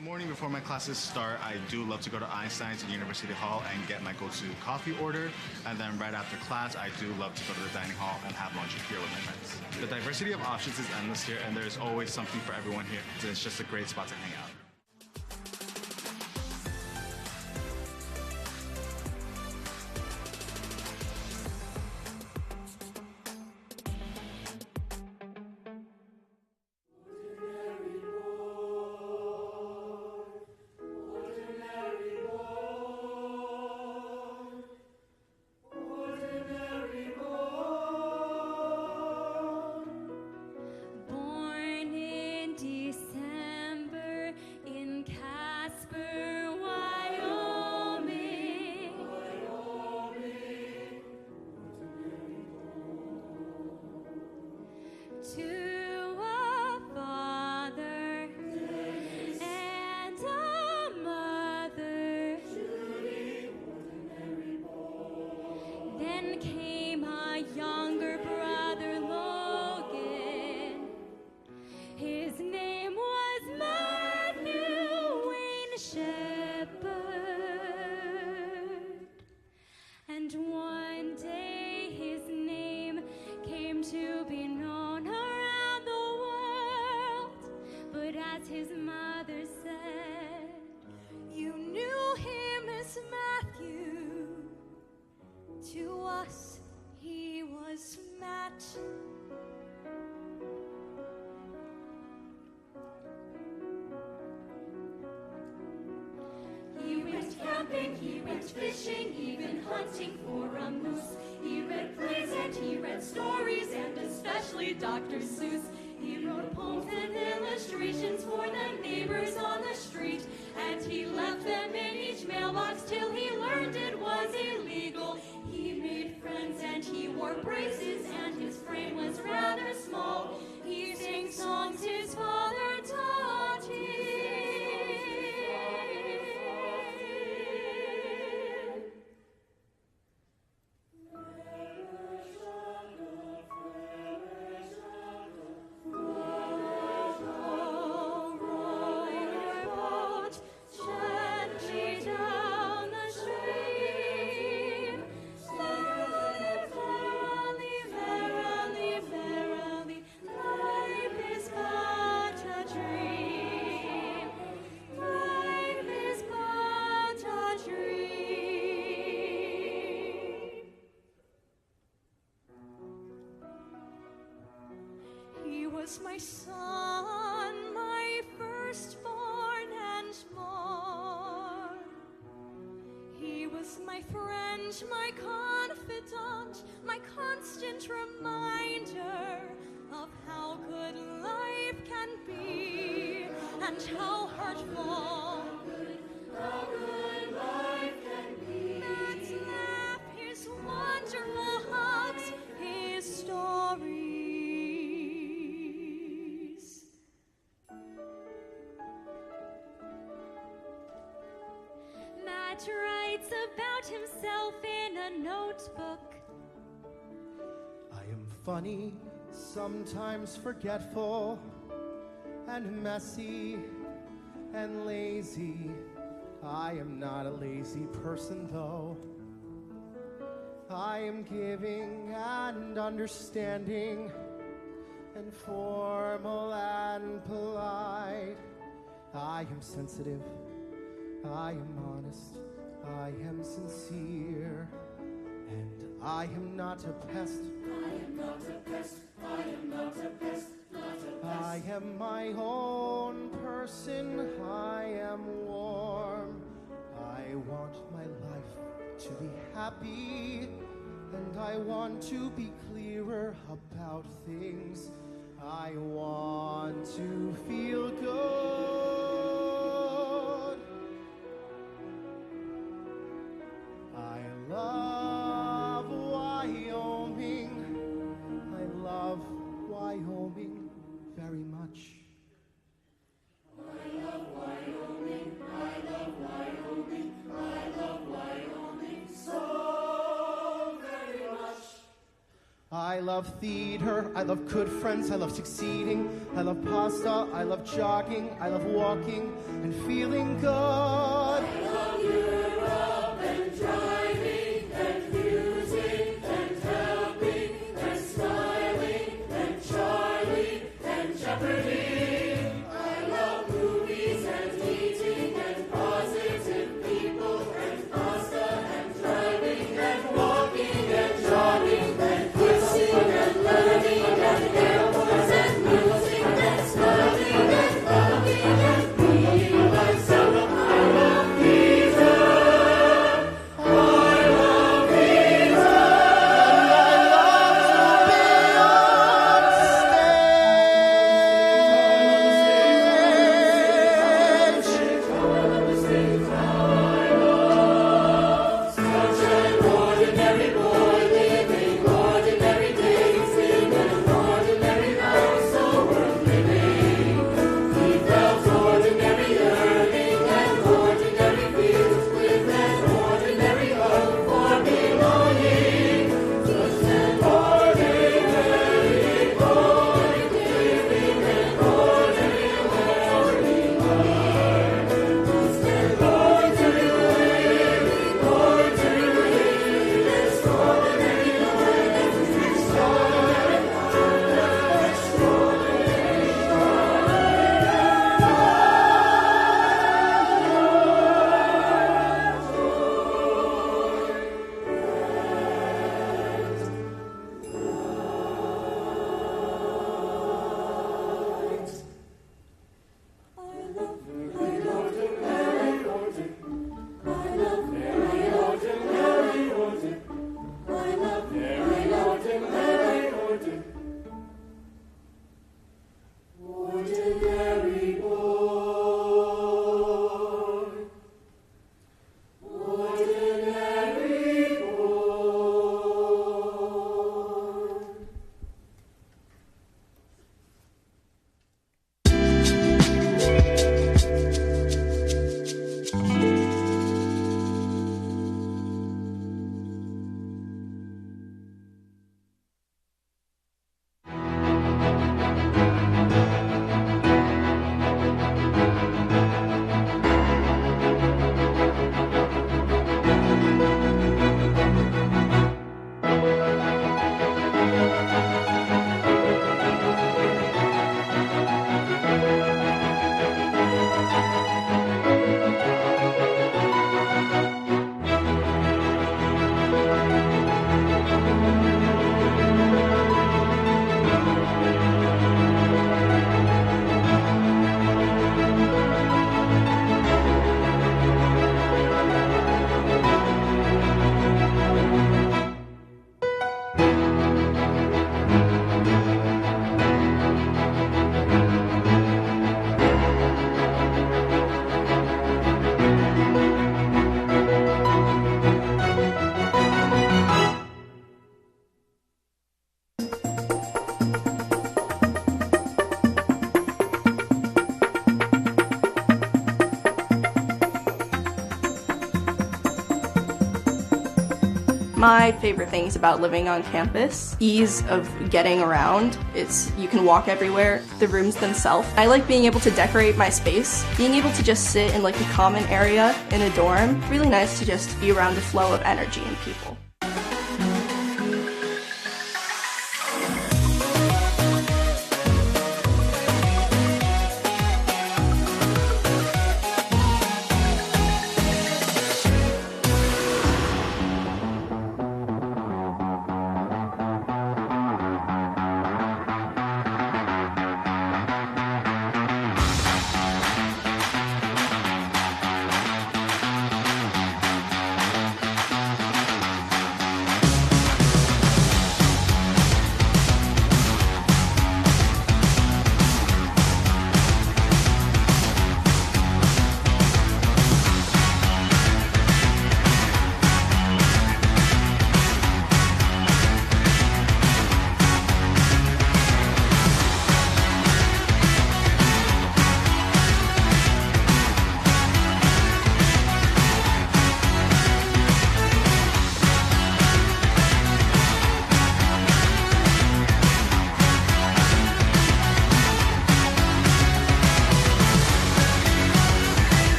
the morning before my classes start, I do love to go to Einstein's in University Hall and get my go-to coffee order. And then right after class, I do love to go to the dining hall and have lunch here with my friends. The diversity of options is endless here, and there's always something for everyone here. It's just a great spot to hang out. He went fishing, even hunting for a moose. He read plays and he read stories, and especially Dr. Seuss. He wrote poems and illustrations for the neighbors on the street, and he left them in each mailbox till he learned it was illegal. He made friends and he wore braces, and his frame was rather small. He sang songs his father taught him. My son, my firstborn and more. He was my friend, my confidant, my constant reminder of how good life can be and how hurtful life can be. His laugh, his wonderful hugs, his story. Matt writes about himself in a notebook. I am funny, sometimes forgetful, and messy, and lazy. I am not a lazy person, though. I am giving and understanding, and formal and polite. I am sensitive, I am honest, I am sincere, and I am not a pest. I am not a pest, I am not a pest, not a pest. I am my own person, I am warm. I want my life to be happy, and I want to be clearer about things. I want to feel good. I love Wyoming. I love Wyoming very much. I love Wyoming, I love Wyoming, I love Wyoming so very much. I love love theater, I love good friends, I love succeeding, I love pasta, I love jogging, I love walking and feeling good. I love Europe and driving and music and helping and smiling and Charlie and Jeopardy. I love movies and eating and positive people and pasta and driving and walking and jogging and kissing and learning and airports and music and smiling and loving and being myself. I love pizza. I love pizza. And I love to be on stage. Such an ordinary boy living ordinary days in an ordinary house, so worth living. He felt ordinary yearning and ordinary feels with an ordinary hope for belonging. Just an ordinary boy living an ordinary ordinary life. Just an ordinary living ordinary extraordinary life. Extraordinary life. Extraordinary ordinary boy. Ordinary boy. My favorite things about living on campus, ease of getting around. You can walk everywhere, the rooms themselves. I like being able to decorate my space, being able to just sit in like a common area in a dorm. Really nice to just be around a flow of energy and people.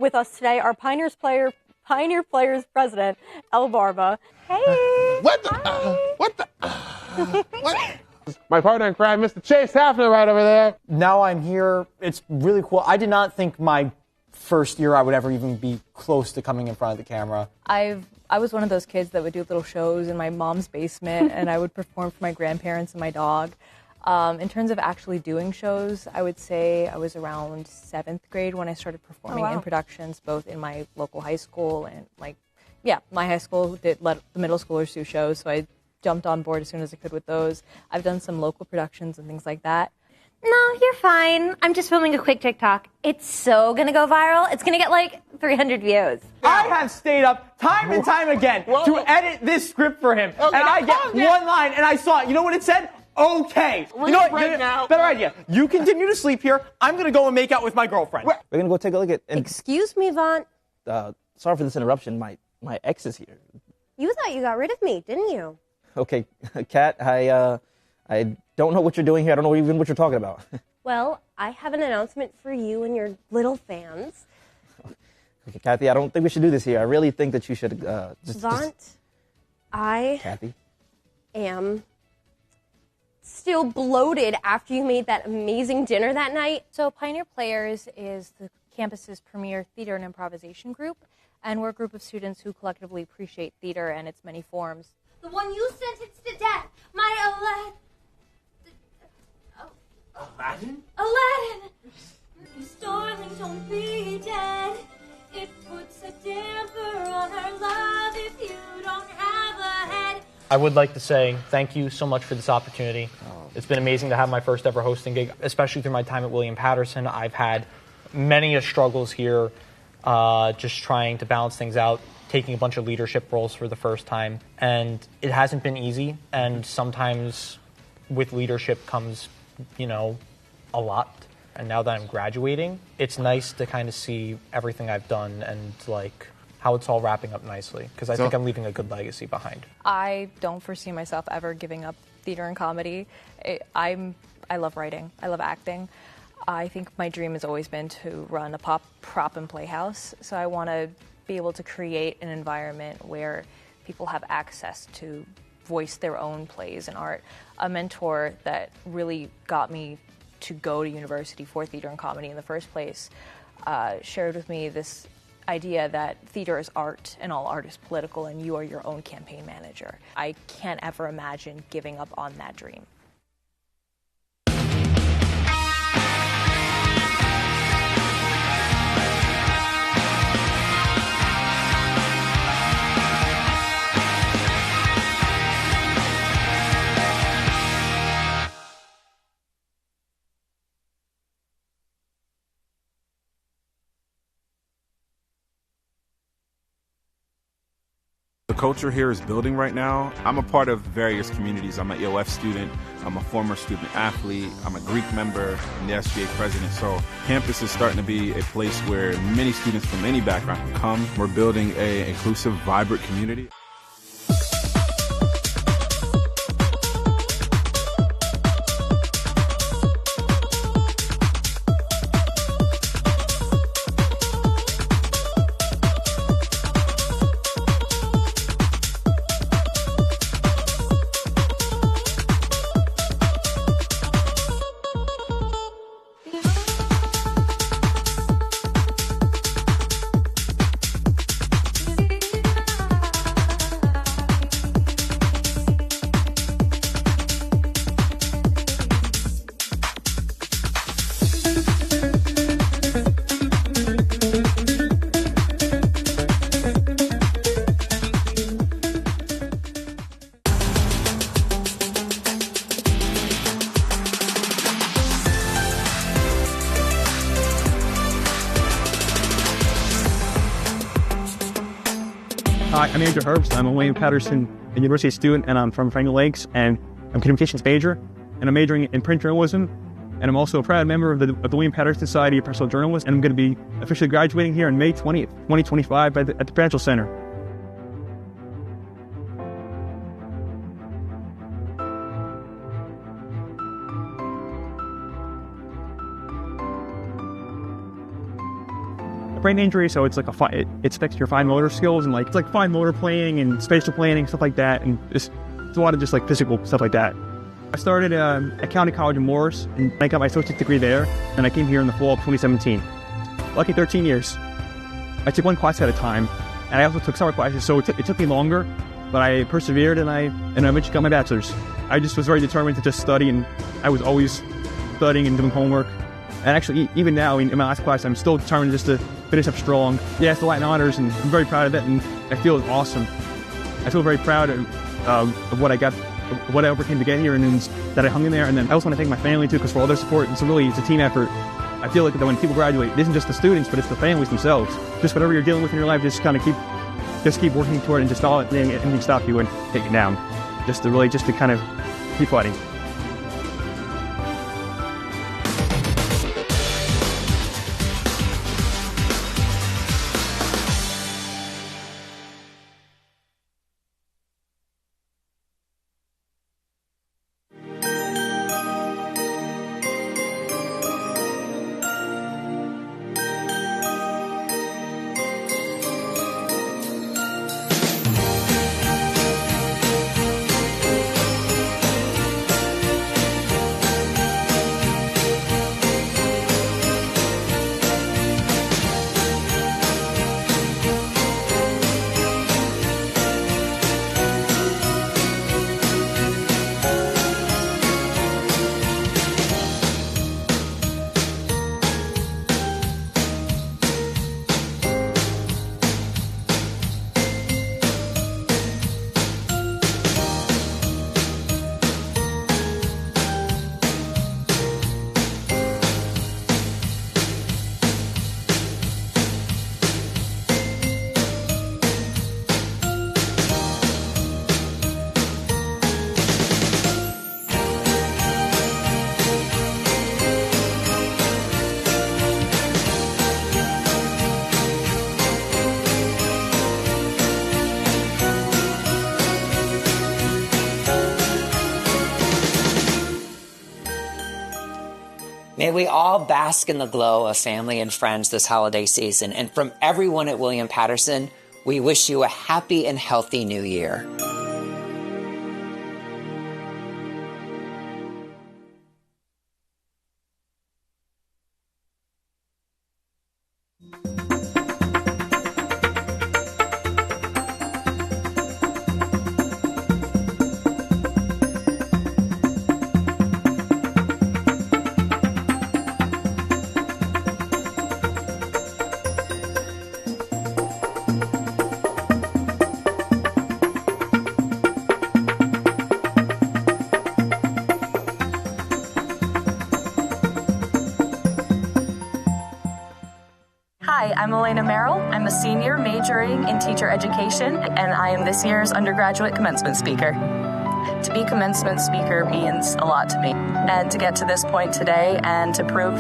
with us today are Pioneer Players President, El Barba. Hey! What My partner in crime, Mr. Chase Hafner, right over there. Now I'm here. It's really cool. I did not think my first year I would ever even be close to coming in front of the camera. I was one of those kids that would do little shows in my mom's basement, and I would perform for my grandparents and my dog. In terms of actually doing shows, I would say I was around 7th grade when I started performing in productions, both in my local high school and my high school did let the middle schoolers do shows, so I jumped on board as soon as I could with those. I've done some local productions and things like that. No, you're fine. I'm just filming a quick TikTok. It's so gonna go viral. It's gonna get like 300 views. I have stayed up time and time again to edit this script for him, and I get one line, and I saw it. You know what it said? Okay. You know what? Better idea. You continue to sleep here. I'm gonna go and make out with my girlfriend. We're gonna go take a look at. Excuse me, Vaughn. Sorry for this interruption. My ex is here. You thought you got rid of me, didn't you? Okay, Kat. I don't know what you're doing here. I don't know even what you're talking about. Well, I have an announcement for you and your little fans. Okay, Kathy, I don't think we should do this here. I really think that you should Vaughn, I Kathy? am still bloated after you made that amazing dinner that night. So Pioneer Players is the campus's premier theater and improvisation group, and we're a group of students who collectively appreciate theater and its many forms. The one you sentenced to death, my Aladdin! Miss Darling, don't be dead. It puts a damper on our love if you don't have a head. I would like to say thank you so much for this opportunity. It's been amazing to have my first ever hosting gig, especially through my time at William Patterson. I've had many struggles here, just trying to balance things out, taking a bunch of leadership roles for the first time. And it hasn't been easy, and sometimes with leadership comes, a lot. And now that I'm graduating, it's nice to kind of see everything I've done and how it's all wrapping up nicely, because I think I'm leaving a good legacy behind. I don't foresee myself ever giving up theater and comedy. I love writing. I love acting. I think my dream has always been to run a prop and playhouse, so I want to be able to create an environment where people have access to voice their own plays and art. A mentor that really got me to go to university for theater and comedy in the first place shared with me this idea that theater is art and all art is political and you are your own campaign manager. I can't ever imagine giving up on that dream. The culture here is building right now. I'm a part of various communities. I'm an EOF student. I'm a former student athlete. I'm a Greek member. I'm the SGA president. So campus is starting to be a place where many students from any background can come. We're building an inclusive, vibrant community. Hi, I'm Andrew Herbst. I'm a William Patterson University student, and I'm from Franklin Lakes, and I'm a communications major, and I'm majoring in print journalism, and I'm also a proud member of the William Patterson Society of Professional Journalists, and I'm going to be officially graduating here on May 20th, 2025 at the Prudential Center. brain injury, so it's like it affects your fine motor skills and it's like fine motor planning and spatial planning, stuff like that, and it's a lot of just like physical stuff like that. I started at County College in Morris, and I got my associate's degree there, and I came here in the fall of 2017. Lucky 13 years. I took one class at a time, and I also took summer classes, so it took me longer, but I persevered, and I eventually got my bachelor's. I just was very determined to just study, and I was always studying and doing homework. And actually, even now, in my last class, I'm still determined just to finish up strong. Yeah, it's the Latin honors, and I'm very proud of that, and I feel it's awesome. I feel very proud of what I got, what I overcame to get here, and that I hung in there. And then I also want to thank my family too, because for all their support. It's a team effort. I feel like that when people graduate, it isn't just the students, but it's the families themselves. Just whatever you're dealing with in your life, just kind of keep working toward it, and just don't let anything stop you and take you down. Just to kind of keep fighting. May we all bask in the glow of family and friends this holiday season. And from everyone at William Patterson, we wish you a happy and healthy new year. Hi, I'm Elena Merrill. I'm a senior majoring in teacher education, and I am this year's undergraduate commencement speaker. To be commencement speaker means a lot to me, and to get to this point today and to prove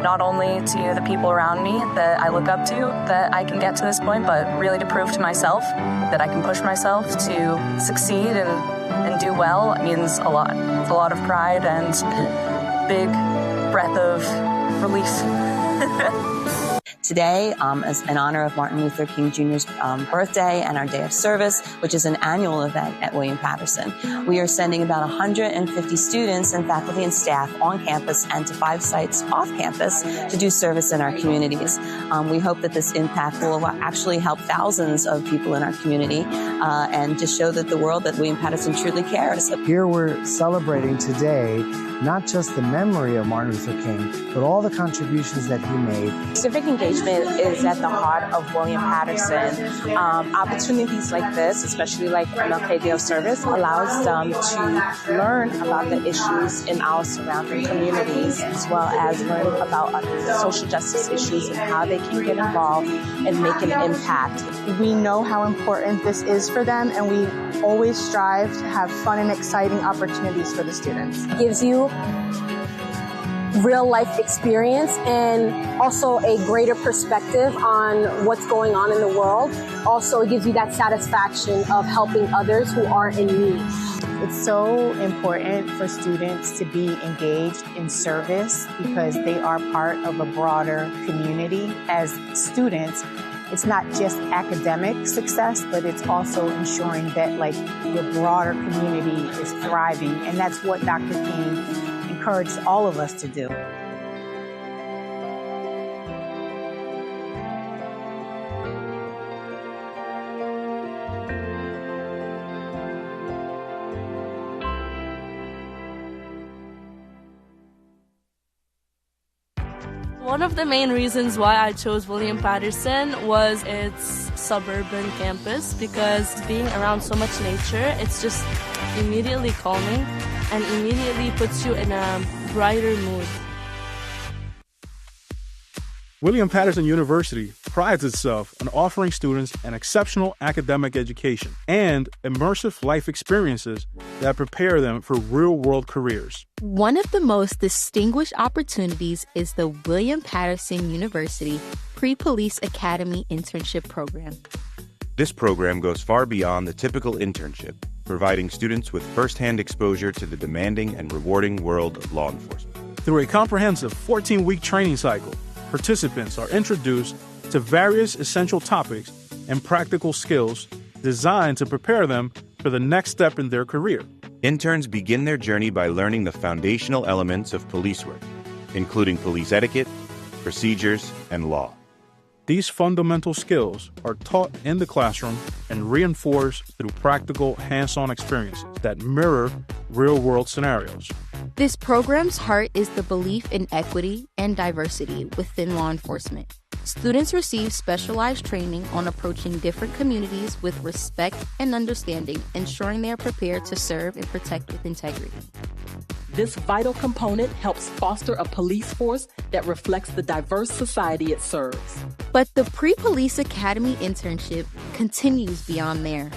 not only to the people around me that I look up to that I can get to this point, but really to prove to myself that I can push myself to succeed and do well, it means a lot. It's a lot of pride and big breath of relief. Today is in honor of Martin Luther King Jr.'s birthday and our Day of Service, which is an annual event at William Patterson. We are sending about 150 students and faculty and staff on campus and to 5 sites off campus to do service in our communities. We hope that this impact will actually help thousands of people in our community and to show that the world that William Patterson truly cares. Here we're celebrating today not just the memory of Martin Luther King, but all the contributions that he made. Civic engagement is at the heart of William Patterson. Opportunities like this, especially like MLK Day of Service, allows them to learn about the issues in our surrounding communities, as well as learn about social justice issues and how they can get involved and make an impact. We know how important this is for them, and we always strive to have fun and exciting opportunities for the students. It gives you real life experience and also a greater perspective on what's going on in the world. Also, it gives you that satisfaction of helping others who are in need. It's so important for students to be engaged in service because they are part of a broader community. As students, it's not just academic success, but it's also ensuring that like your broader community is thriving. And that's what Dr. King encouraged all of us to do. One of the main reasons why I chose William Patterson was its suburban campus, because being around so much nature, it's just immediately calming and immediately puts you in a brighter mood. William Patterson University prides itself on offering students an exceptional academic education and immersive life experiences that prepare them for real-world careers. One of the most distinguished opportunities is the William Patterson University Pre-Police Academy Internship Program. This program goes far beyond the typical internship, providing students with first-hand exposure to the demanding and rewarding world of law enforcement. Through a comprehensive 14-week training cycle, participants are introduced to various essential topics and practical skills designed to prepare them for the next step in their career. Interns begin their journey by learning the foundational elements of police work, including police etiquette, procedures, and law. These fundamental skills are taught in the classroom and reinforced through practical, hands-on experiences that mirror real-world scenarios. This program's heart is the belief in equity and diversity within law enforcement. Students receive specialized training on approaching different communities with respect and understanding, ensuring they are prepared to serve and protect with integrity. This vital component helps foster a police force that reflects the diverse society it serves. But the Pre-Police Academy internship continues beyond there.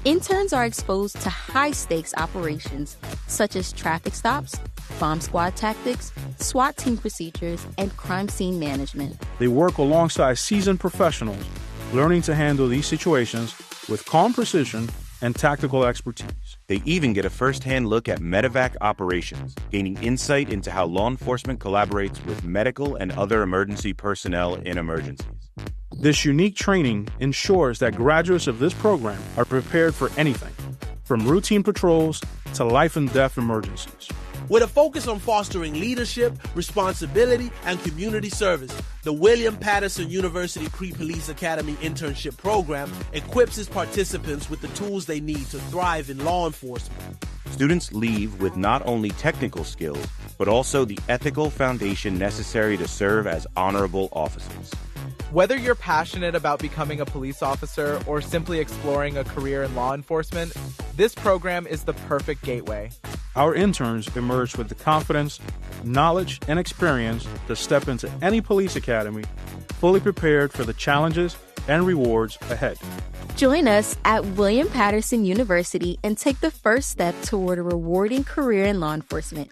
Interns are exposed to high-stakes operations such as traffic stops, bomb squad tactics, SWAT team procedures, and crime scene management. They work alongside seasoned professionals, learning to handle these situations with calm precision and tactical expertise. They even get a first-hand look at medevac operations, gaining insight into how law enforcement collaborates with medical and other emergency personnel in emergencies. This unique training ensures that graduates of this program are prepared for anything, from routine patrols to life and death emergencies. With a focus on fostering leadership, responsibility, and community service, the William Patterson University Pre-Police Academy Internship Program equips its participants with the tools they need to thrive in law enforcement. Students leave with not only technical skills, but also the ethical foundation necessary to serve as honorable officers. Whether you're passionate about becoming a police officer or simply exploring a career in law enforcement, this program is the perfect gateway. Our interns emerge with the confidence, knowledge, and experience to step into any police academy, fully prepared for the challenges and rewards ahead. Join us at William Patterson University and take the first step toward a rewarding career in law enforcement.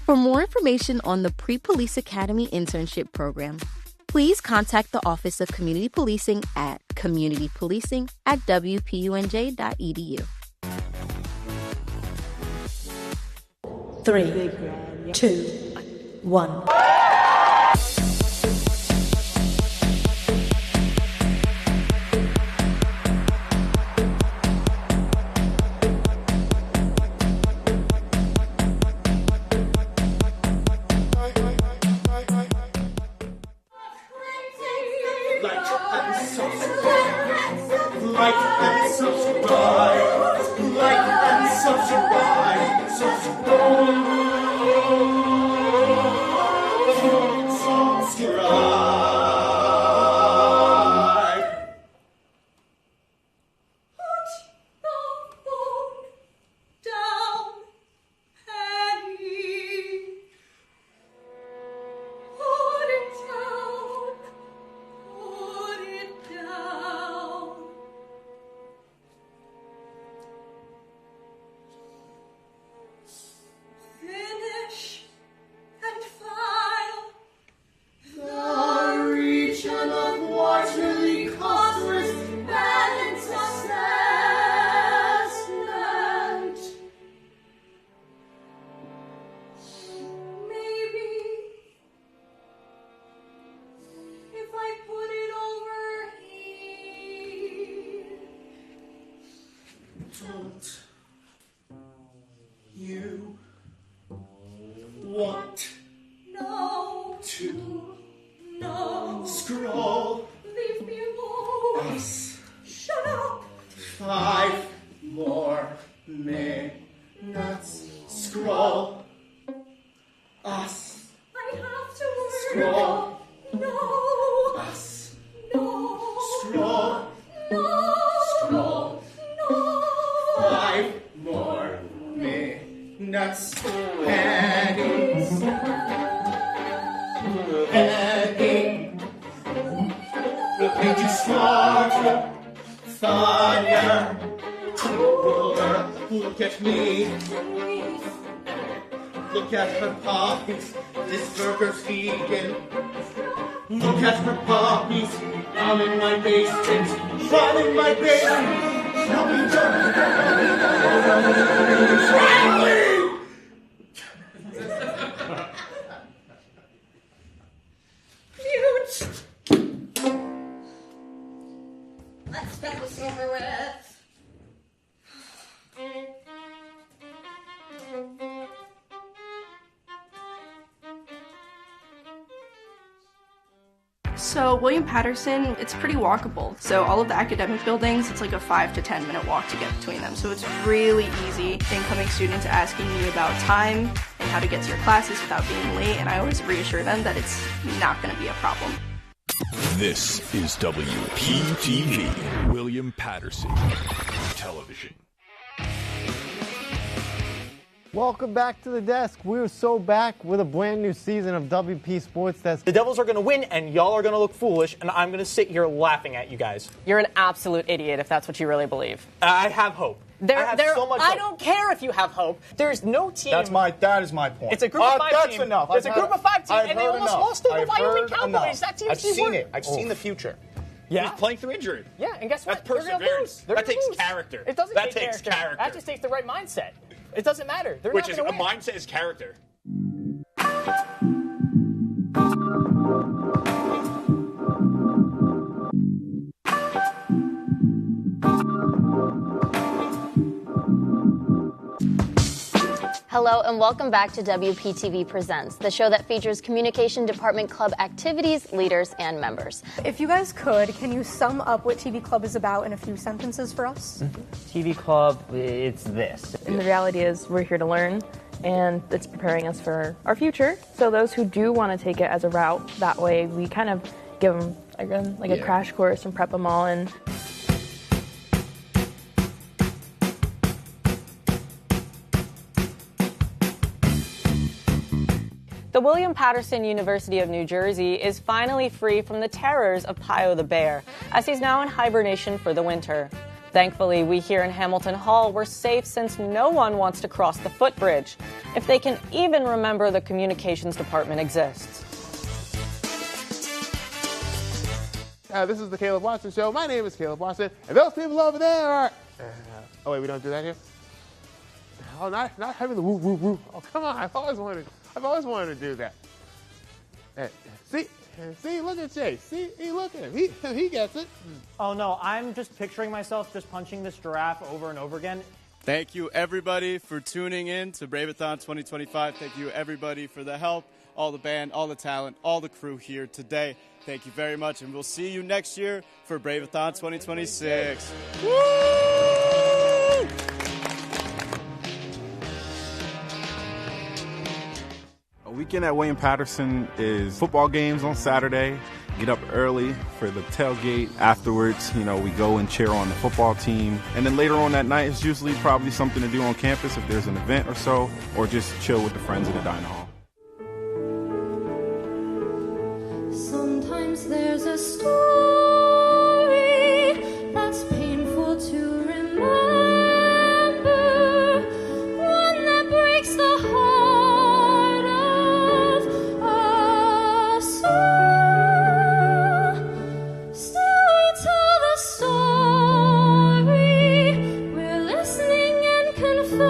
For more information on the Pre-Police Academy Internship Program, please contact the Office of Community Policing at communitypolicing@wpunj.edu. 3, 2, 1. Don't you want to scroll Leave me alone. us Shut up. 5 more minutes? Scroll us. I have to work. Scroll No. us. No. Scroll. No. Scroll. No. 5 more minutes. Heading. Heading. Looking too smart. Fire. Cooler. Look at me. Look at her puppies. This burger's vegan. Look at her puppies. I'm in my basement. I'm in my basement. Mute. Let's get this over with. So William Patterson, it's pretty walkable. So all of the academic buildings, it's like a 5 to 10 minute walk to get between them. So it's really easy. Incoming students asking me about time and how to get to your classes without being late, and I always reassure them that it's not going to be a problem. This is WPTV, William Patterson Television. Welcome back to the desk. We're so back with a brand new season of WP Sports Desk. The Devils are going to win, and y'all are going to look foolish, and I'm going to sit here laughing at you guys. You're an absolute idiot if that's what you really believe. I have hope. I have so much hope. I don't care if you have hope. There's no team. That is my point. It's a group of 5 that's team. enough. It's a group of 5 team, and they almost lost to the I've Wyoming heard Cowboys. enough. That team I've seen it. I've seen the future. Yeah? He's playing through injury. Yeah, and guess what? That's They're gonna perseverance. lose. They're That gonna takes lose. character. It doesn't That take takes character. character. That just takes the right mindset. It doesn't matter. They're Which not is gonna a win. mindset is character. Hello and welcome back to WPTV Presents, the show that features Communication Department Club activities, leaders, and members. If you guys could, can you sum up what TV Club is about in a few sentences for us? TV Club, it's this. And the reality is we're here to learn, and it's preparing us for our future. So those who do want to take it as a route, that way we kind of give them a crash course and prep them all in. The William Patterson University of New Jersey is finally free from the terrors of Pio the bear, as he's now in hibernation for the winter. Thankfully, we here in Hamilton Hall were safe since no one wants to cross the footbridge, if they can even remember the communications department exists. This is the Caleb Watson Show. My name is Caleb Watson, and those people over there are... oh, wait, we don't do that here? Oh, not having the woo, woo, woo. Oh, come on, I've always wanted to do that. See, look at Jay. See, look at him. He gets it. Oh, no, I'm just picturing myself just punching this giraffe over and over again. Thank you, everybody, for tuning in to Brave-a-thon 2025. Thank you, everybody, for the help, all the band, all the talent, all the crew here today. Thank you very much, and we'll see you next year for Brave-a-thon 2026. Woo! A weekend at William Patterson is football games on Saturday. Get up early for the tailgate. Afterwards, we go and cheer on the football team. And then later on that night, it's usually probably something to do on campus if there's an event or so, or just chill with the friends in the dining hall. Sometimes there's a story that's painful to remember, one that breaks the heart of us all. Still we tell the story, we're listening and confessing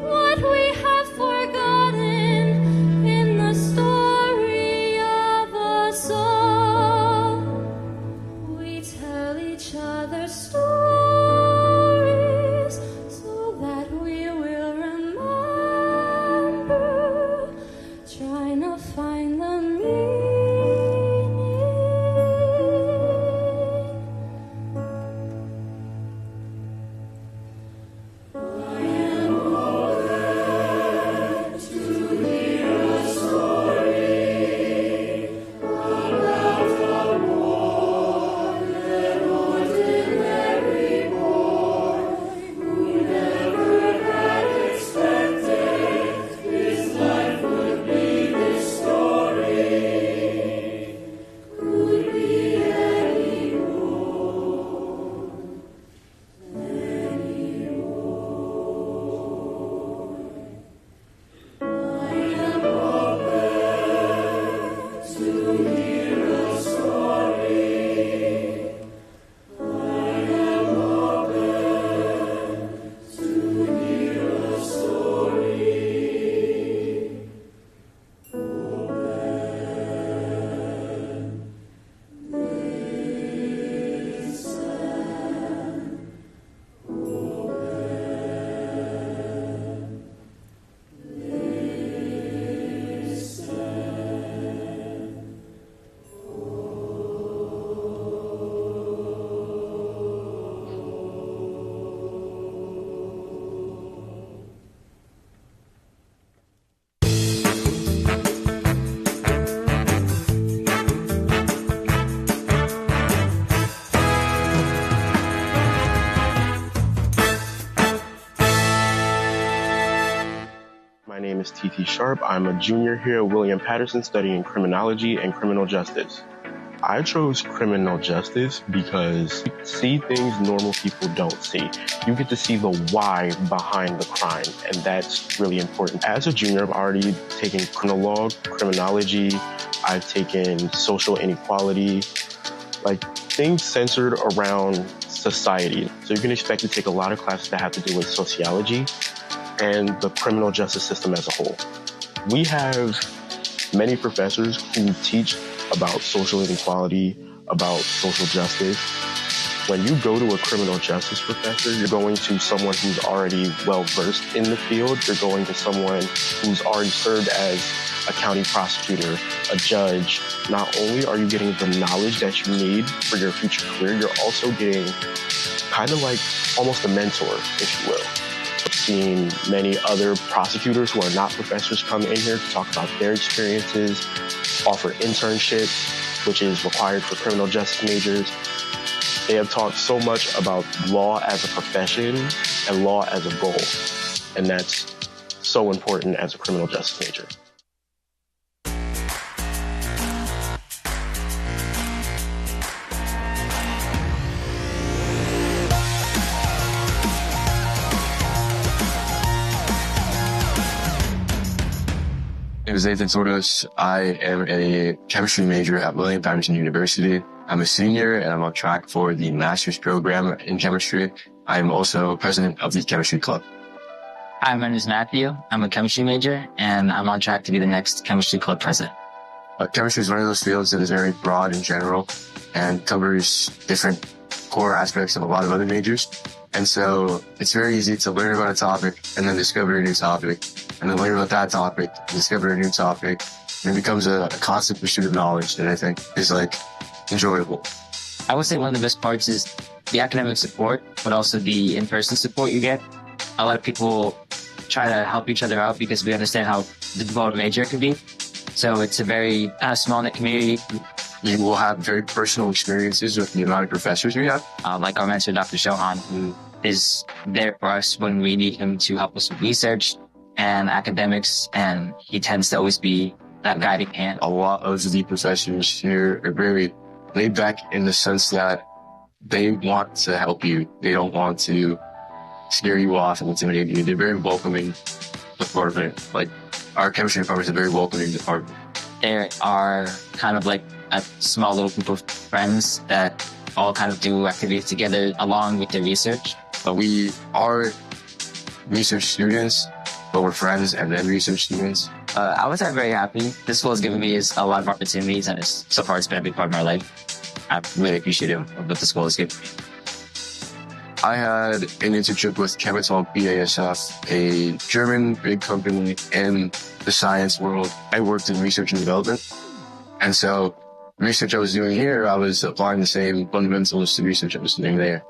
what we have forgotten in the story of us all. We tell each other stories. is T.T. Sharp. I'm a junior here at William Patterson studying criminology and criminal justice. I chose criminal justice because you see things normal people don't see. You get to see the why behind the crime, and that's really important. As a junior, I've already taken criminology, I've taken social inequality, like things centered around society. So you can expect to take a lot of classes that have to do with sociology and the criminal justice system as a whole. We have many professors who teach about social inequality, about social justice. When you go to a criminal justice professor, you're going to someone who's already well-versed in the field. You're going to someone who's already served as a county prosecutor, a judge. Not only are you getting the knowledge that you need for your future career, you're also getting kind of like almost a mentor, if you will. I've seen many other prosecutors who are not professors come in here to talk about their experiences, offer internships, which is required for criminal justice majors. They have talked so much about law as a profession and law as a goal, and that's so important as a criminal justice major. My name is Nathan Sordos. I am a chemistry major at William Patterson University. I'm a senior and I'm on track for the master's program in chemistry. I am also president of the chemistry club. Hi, my name is Matthew. I'm a chemistry major and I'm on track to be the next chemistry club president. Chemistry is one of those fields that is very broad and general and covers different core aspects of a lot of other majors. And so it's very easy to learn about a topic and then discover a new topic, and then learn about that topic, discover a new topic. And it becomes a constant pursuit of knowledge that I think is like enjoyable. I would say one of the best parts is the academic support, but also the in-person support you get. A lot of people try to help each other out because we understand how difficult a major can be. So it's a very small-knit community. You will have very personal experiences with the amount of professors we have. Like our mentor, Dr. Shohan, who is there for us when we need him to help us with research and academics, and he tends to always be that guiding hand. A lot of the professors here are very laid back in the sense that they want to help you. They don't want to scare you off and intimidate you. They're very welcoming department. Like, our chemistry department is a very welcoming department. There are kind of like a small little group of friends that all kind of do activities together along with their research. But we are research students, but we're friends and then research students. I was very happy. This school has given me a lot of opportunities, and so far it's been a big part of my life. I'm really appreciative of what the school has given me. I had an internship with Commencement BASF, a German big company in the science world. I worked in research and development. And so the research I was doing here, I was applying the same fundamentals to research I was doing there.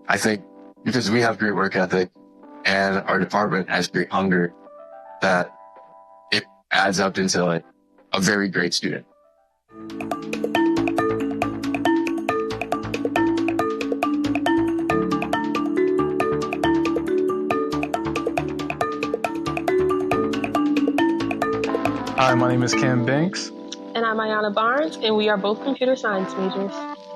I think because we have great work ethic and our department has great hunger, that it adds up into like a very great student. Hi, my name is Cam Banks. And I'm Ayana Barnes, and we are both computer science majors.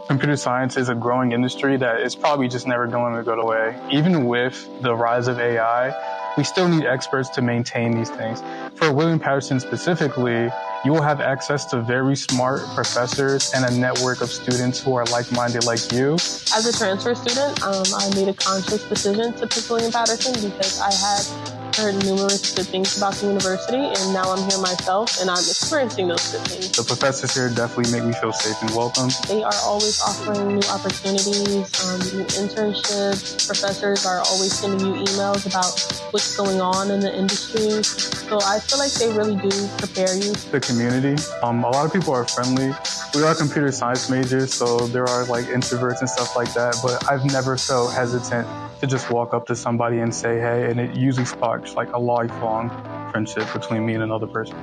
Computer science is a growing industry that is probably just never going to go away. Even with the rise of AI, we still need experts to maintain these things. For William Patterson specifically, you will have access to very smart professors and a network of students who are like-minded like you. As a transfer student, I made a conscious decision to pick William Patterson because I had heard numerous good things about the university, and now I'm here myself and I'm experiencing those good things. The professors here definitely make me feel safe and welcome. They are always offering new opportunities, new internships. Professors are always sending you emails about what's going on in the industry. So I feel like they really do prepare you. The community, a lot of people are friendly. We are computer science majors, so there are like introverts and stuff like that, but I've never felt hesitant to just walk up to somebody and say hey, and it usually sparks like a lifelong friendship between me and another person.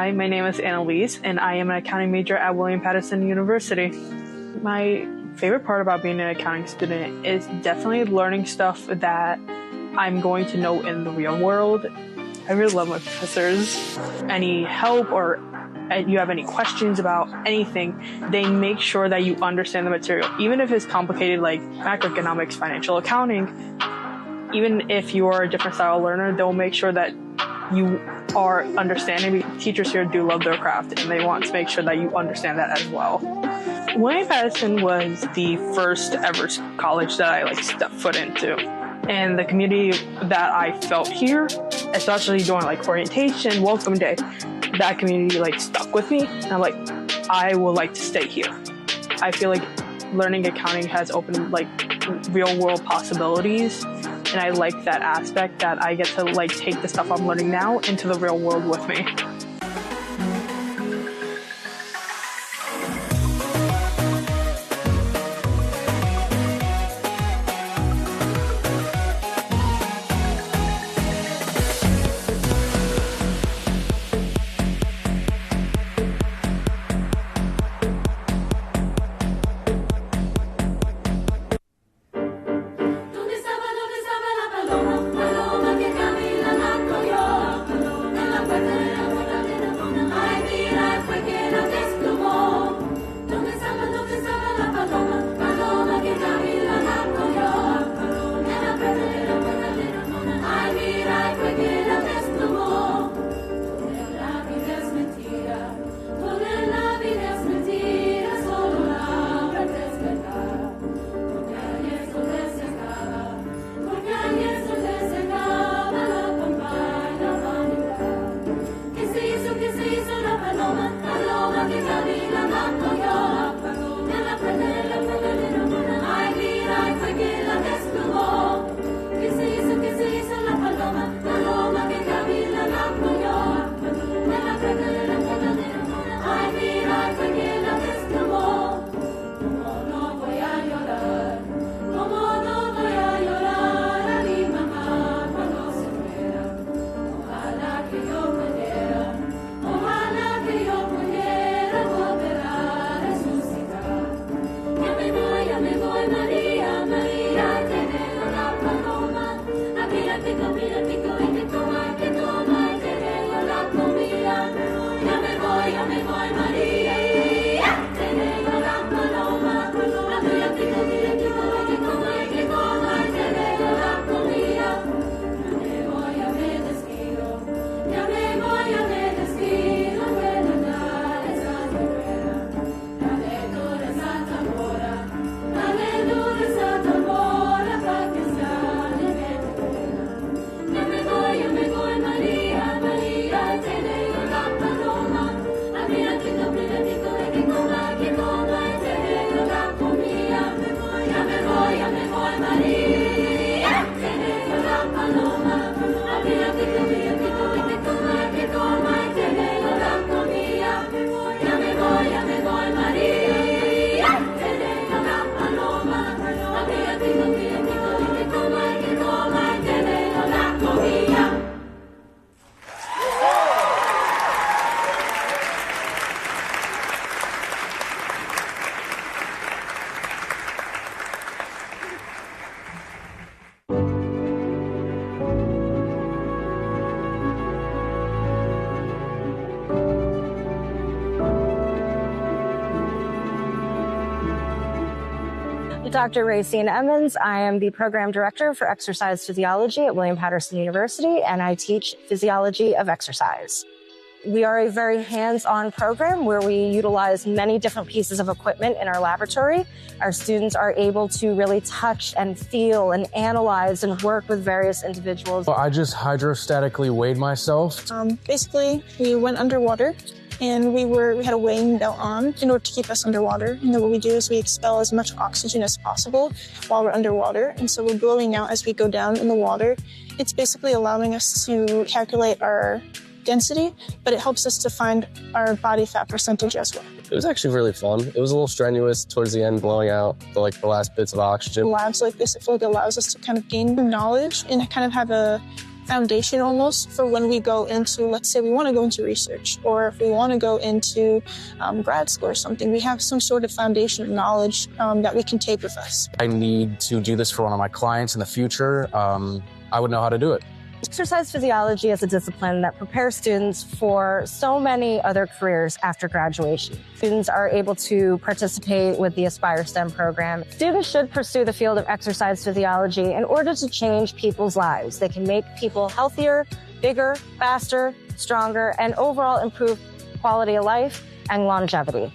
Hi, my name is Annalise, and I am an accounting major at William Patterson University. My favorite part about being an accounting student is definitely learning stuff that I'm going to know in the real world. I really love my professors. Any help or you have any questions about anything, they make sure that you understand the material. Even if it's complicated like macroeconomics, financial accounting, even if you are a different style learner, they'll make sure that you are understanding. Teachers here do love their craft and they want to make sure that you understand that as well. William Patterson was the first ever college that I stepped foot into. And the community that I felt here, especially during orientation, welcome day, that community stuck with me. And I'm I would like to stay here. I feel like learning accounting has opened real world possibilities. And I like that aspect that I get to take the stuff I'm learning now into the real world with me. Dr. Racine Emmons. I am the Program Director for Exercise Physiology at William Patterson University, and I teach physiology of exercise. We are a very hands-on program where we utilize many different pieces of equipment in our laboratory. Our students are able to really touch and feel and analyze and work with various individuals. I just hydrostatically weighed myself. Basically, we went underwater and we had a weighing belt on in order to keep us underwater. And then what we do is we expel as much oxygen as possible while we're underwater. And so we're blowing out as we go down in the water. It's basically allowing us to calculate our density, but it helps us to find our body fat percentage as well. It was actually really fun. It was a little strenuous towards the end, blowing out the last bits of oxygen. Labs like this, I feel like it allows us to kind of gain knowledge and kind of have a foundation almost for when we go into, let's say we want to go into research, or if we want to go into grad school or something, we have some sort of foundation of knowledge that we can take with us. I need to do this for one of my clients in the future. I would know how to do it. Exercise physiology is a discipline that prepares students for so many other careers after graduation. Students are able to participate with the Aspire STEM program. Students should pursue the field of exercise physiology in order to change people's lives. They can make people healthier, bigger, faster, stronger, and overall improve quality of life and longevity.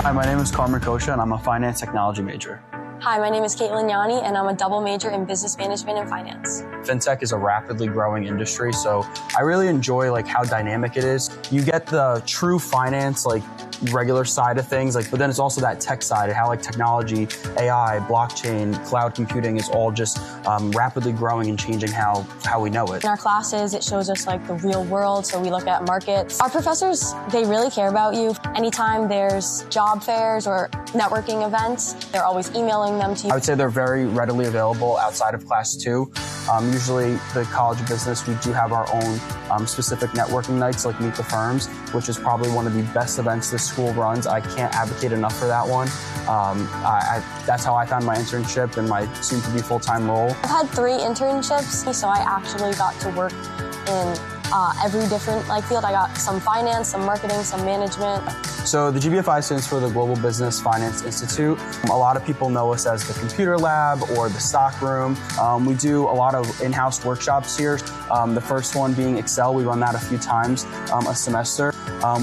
Hi, my name is Carmen Kosha, and I'm a finance technology major. Hi, my name is Caitlin Yanni, and I'm a double major in business management and finance. Fintech is a rapidly growing industry, so I really enjoy how dynamic it is. You get the true finance, regular side of things, but then it's also that tech side, and how technology, AI, blockchain, cloud computing is all just rapidly growing and changing how we know it. In our classes, it shows us the real world, so we look at markets. Our professors, they really care about you. Anytime there's job fairs or networking events, they're always emailing them to you. I would say they're very readily available outside of class 2. Usually the College of Business, we do have our own specific networking nights like Meet the Firms, which is probably one of the best events this school runs. I can't advocate enough for that one. That's how I found my internship and my soon-to-be full-time role. I've had 3 internships, so I actually got to work in every different field. I got some finance, some marketing, some management. So the GBFI stands for the Global Business Finance Institute. A lot of people know us as the computer lab or the stock room. We do a lot of in-house workshops here. The first one being Excel. We run that a few times a semester.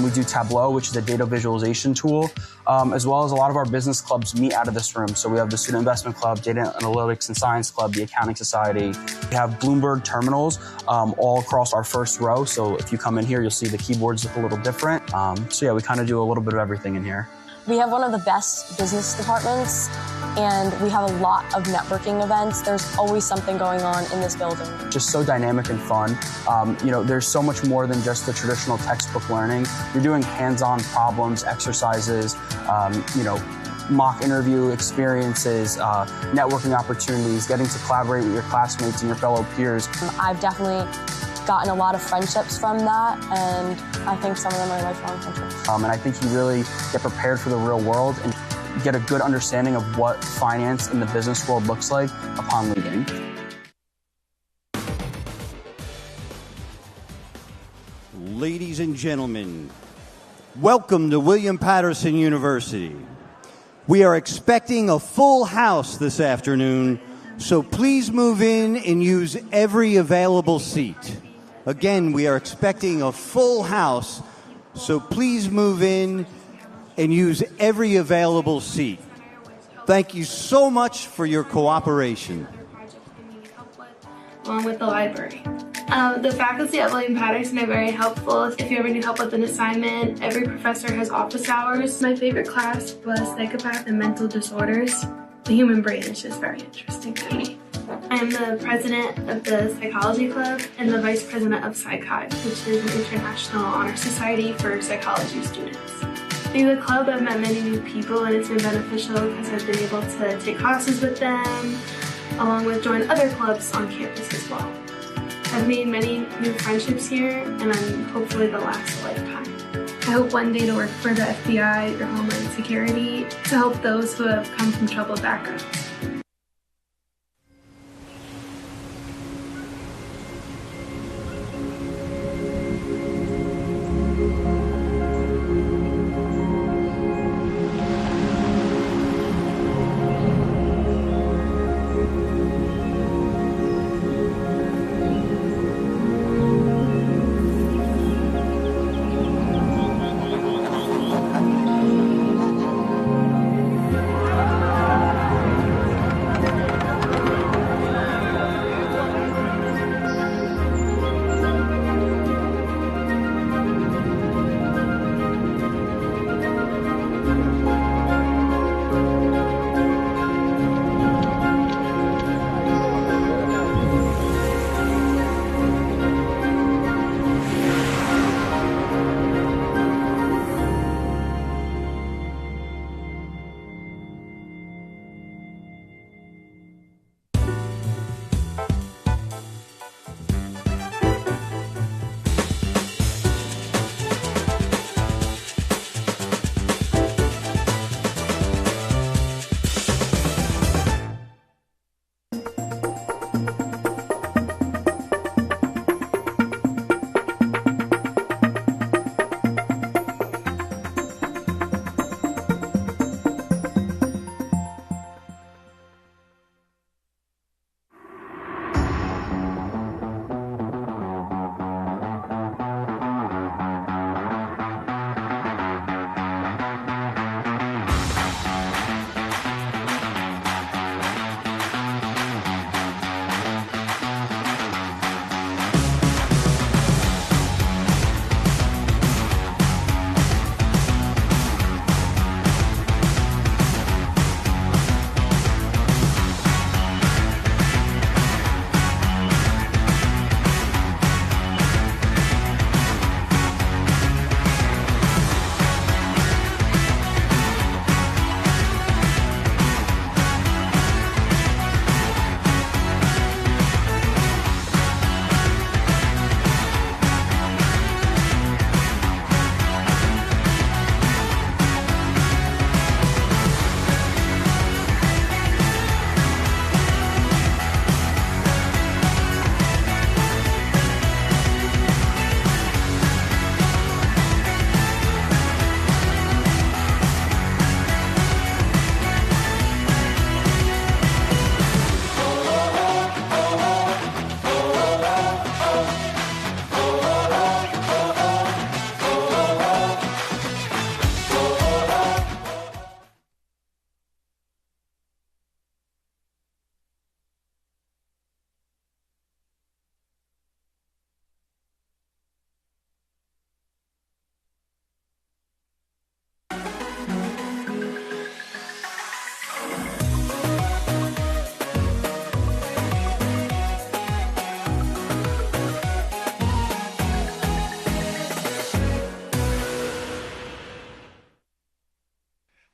We do Tableau, which is a data visualization tool, as well as a lot of our business clubs meet out of this room. So we have the Student Investment Club, Data Analytics and Science Club, the Accounting Society. We have Bloomberg terminals all across our first row. So if you come in here, you'll see the keyboards look a little different. So yeah, we kind of do a little bit of everything in here. We have one of the best business departments, and we have a lot of networking events. There's always something going on in this building. Just so dynamic and fun. There's so much more than just the traditional textbook learning. You're doing hands-on problems, exercises, mock interview experiences, networking opportunities, getting to collaborate with your classmates and your fellow peers. I've definitely gotten a lot of friendships from that, and I think some of them are lifelong friendships. And I think you really get prepared for the real world and get a good understanding of what finance in the business world looks like upon leaving. Ladies and gentlemen, welcome to William Patterson University. We are expecting a full house this afternoon, so please move in and use every available seat. Again, we are expecting a full house, so please move in and use every available seat. Thank you so much for your cooperation. Along with the library. The faculty at William Patterson are very helpful. If you ever need help with an assignment, every professor has office hours. My favorite class was Psychopath and Mental Disorders. The human brain is just very interesting to me. I am the president of the Psychology Club and the vice president of PsyChive, which is an international honor society for psychology students. Through the club, I've met many new people, and it's been beneficial because I've been able to take classes with them, along with join other clubs on campus as well. I've made many new friendships here, and I'm hopefully the last lifetime. I hope one day to work for the FBI or Homeland Security to help those who have come from troubled backgrounds.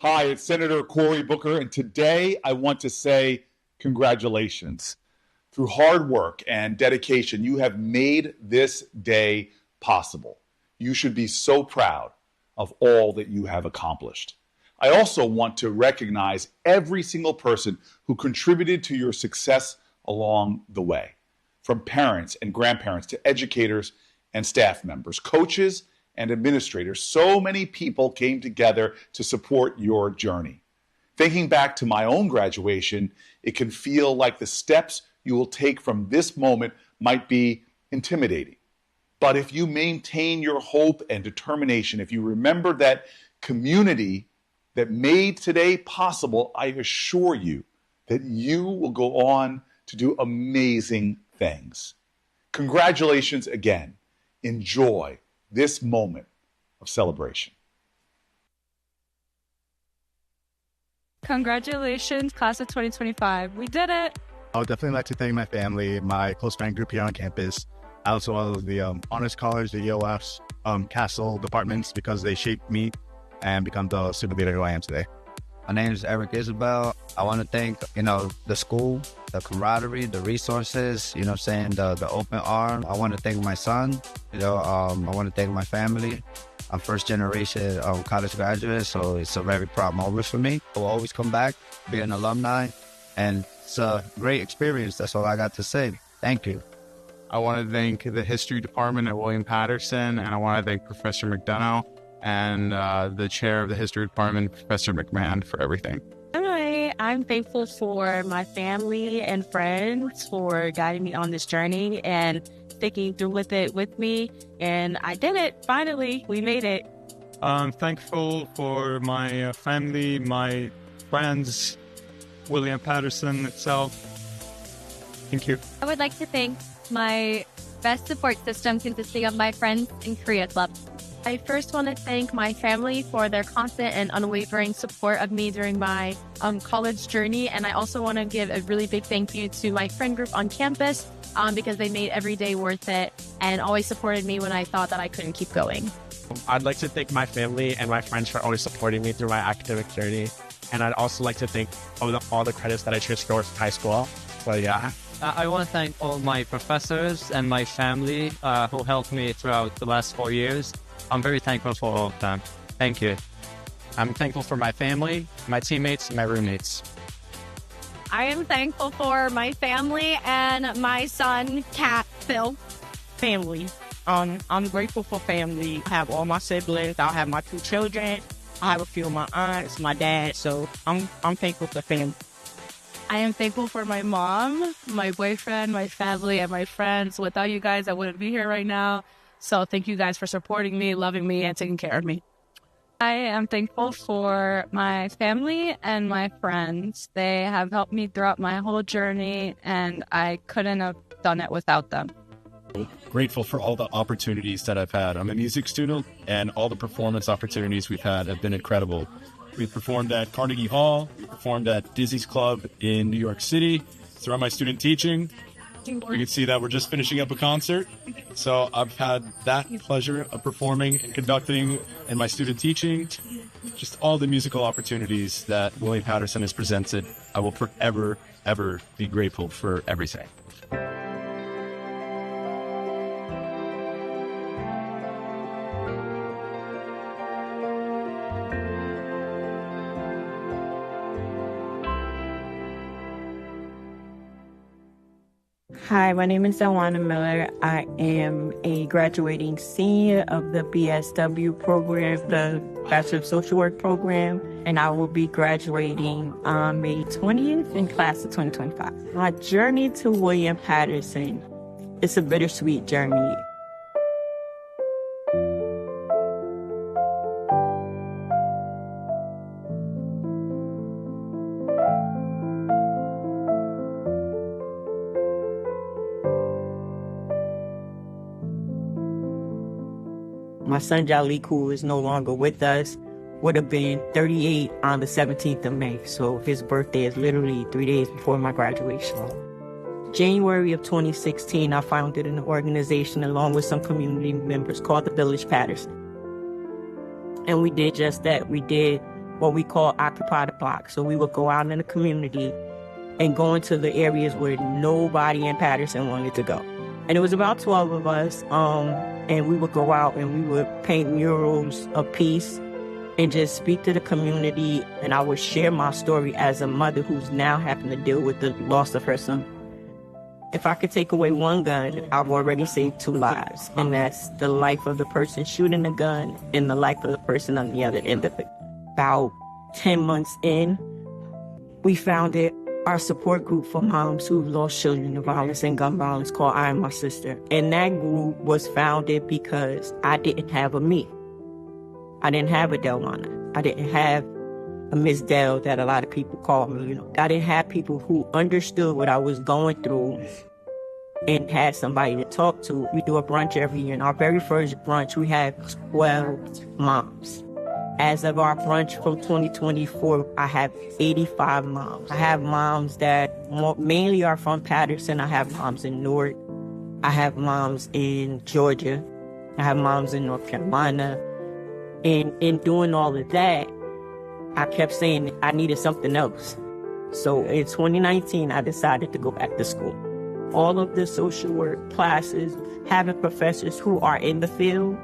Hi, it's Senator Cory Booker, and today I want to say congratulations. Through hard work and dedication, you have made this day possible. You should be so proud of all that you have accomplished. I also want to recognize every single person who contributed to your success along the way, from parents and grandparents to educators and staff members, coaches and administrators. So many people came together to support your journey. Thinking back to my own graduation, it can feel like the steps you will take from this moment might be intimidating. But if you maintain your hope and determination, if you remember that community that made today possible, I assure you that you will go on to do amazing things. Congratulations again. Enjoy this moment of celebration. Congratulations, class of 2025. We did it. I would definitely like to thank my family, my close friend group here on campus, as well as the Honors College, the EOFs, Castle departments, because they shaped me and become the student leader who I am today. My name is Eric Isabel. I want to thank, the school, the camaraderie, the resources, the open arm. I want to thank my son, I want to thank my family. I'm first generation college graduate, so it's a very proud moment for me. I will always come back, be an alumni, and it's a great experience. That's all I got to say. Thank you. I want to thank the history department at William Patterson, and I want to thank Professor McDonough and the chair of the history department, Professor McMahon, for everything. Hi, I'm thankful for my family and friends for guiding me on this journey and sticking through with it with me. And I did it. Finally, we made it. I'm thankful for my family, my friends, William Patterson itself. Thank you. I would like to thank my best support system consisting of my friends in Korea Club. I first want to thank my family for their constant and unwavering support of me during my college journey. And I also want to give a really big thank you to my friend group on campus because they made every day worth it and always supported me when I thought that I couldn't keep going. I'd like to thank my family and my friends for always supporting me through my academic journey. And I'd also like to thank all the credits that I transferred from high school. Well, yeah. I want to thank all my professors and my family who helped me throughout the last 4 years. I'm very thankful for all of them. Thank you. I'm thankful for my family, my teammates, and my roommates. I am thankful for my family and my son, Cat, Phil. Family. I'm grateful for family. I have all my siblings. I have my 2 children. I have a few of my aunts, my dad. So I'm thankful for family. I am thankful for my mom, my boyfriend, my family, and my friends. Without you guys, I wouldn't be here right now. So thank you guys for supporting me, loving me, and taking care of me. I am thankful for my family and my friends. They have helped me throughout my whole journey, and I couldn't have done it without them. Grateful for all the opportunities that I've had. I'm a music student, and all the performance opportunities we've had have been incredible. We've performed at Carnegie Hall, we performed at Dizzy's Club in New York City. Throughout my student teaching, you can see that we're just finishing up a concert. So I've had that pleasure of performing and conducting in my student teaching. Just all the musical opportunities that William Patterson has presented. I will forever, ever be grateful for everything. Hi, my name is Delwana Miller. I am a graduating senior of the BSW program, the Bachelor of Social Work program, and I will be graduating on May 20th in class of 2025. My journey to William Patterson is a bittersweet journey. My son Jalik, who is no longer with us, would have been 38 on the 17th of May. So his birthday is literally 3 days before my graduation. January of 2016, I founded an organization along with some community members called the Village Patterson. And we did just that. We did what we call Occupy the Block. So we would go out in the community and go into the areas where nobody in Patterson wanted to go. And it was about 12 of us, and we would go out and we would paint murals of peace and just speak to the community. And I would share my story as a mother who's now having to deal with the loss of her son. If I could take away one gun, I've already saved 2 lives. And that's the life of the person shooting the gun and the life of the person on the other end of it. About 10 months in, we founded our support group for moms who've lost children to violence and gun violence called I Am My Sister. And that group was founded because I didn't have a me. I didn't have a Delana. I didn't have a Miss Dell that a lot of people call me. I didn't have people who understood what I was going through and had somebody to talk to. We do a brunch every year. In our very first brunch, we had 12 moms. As of our brunch from 2024, I have 85 moms. I have moms that mainly are from Patterson. I have moms in Newark. I have moms in Georgia. I have moms in North Carolina. And in doing all of that, I kept saying I needed something else. So in 2019, I decided to go back to school. All of the social work classes, having professors who are in the field,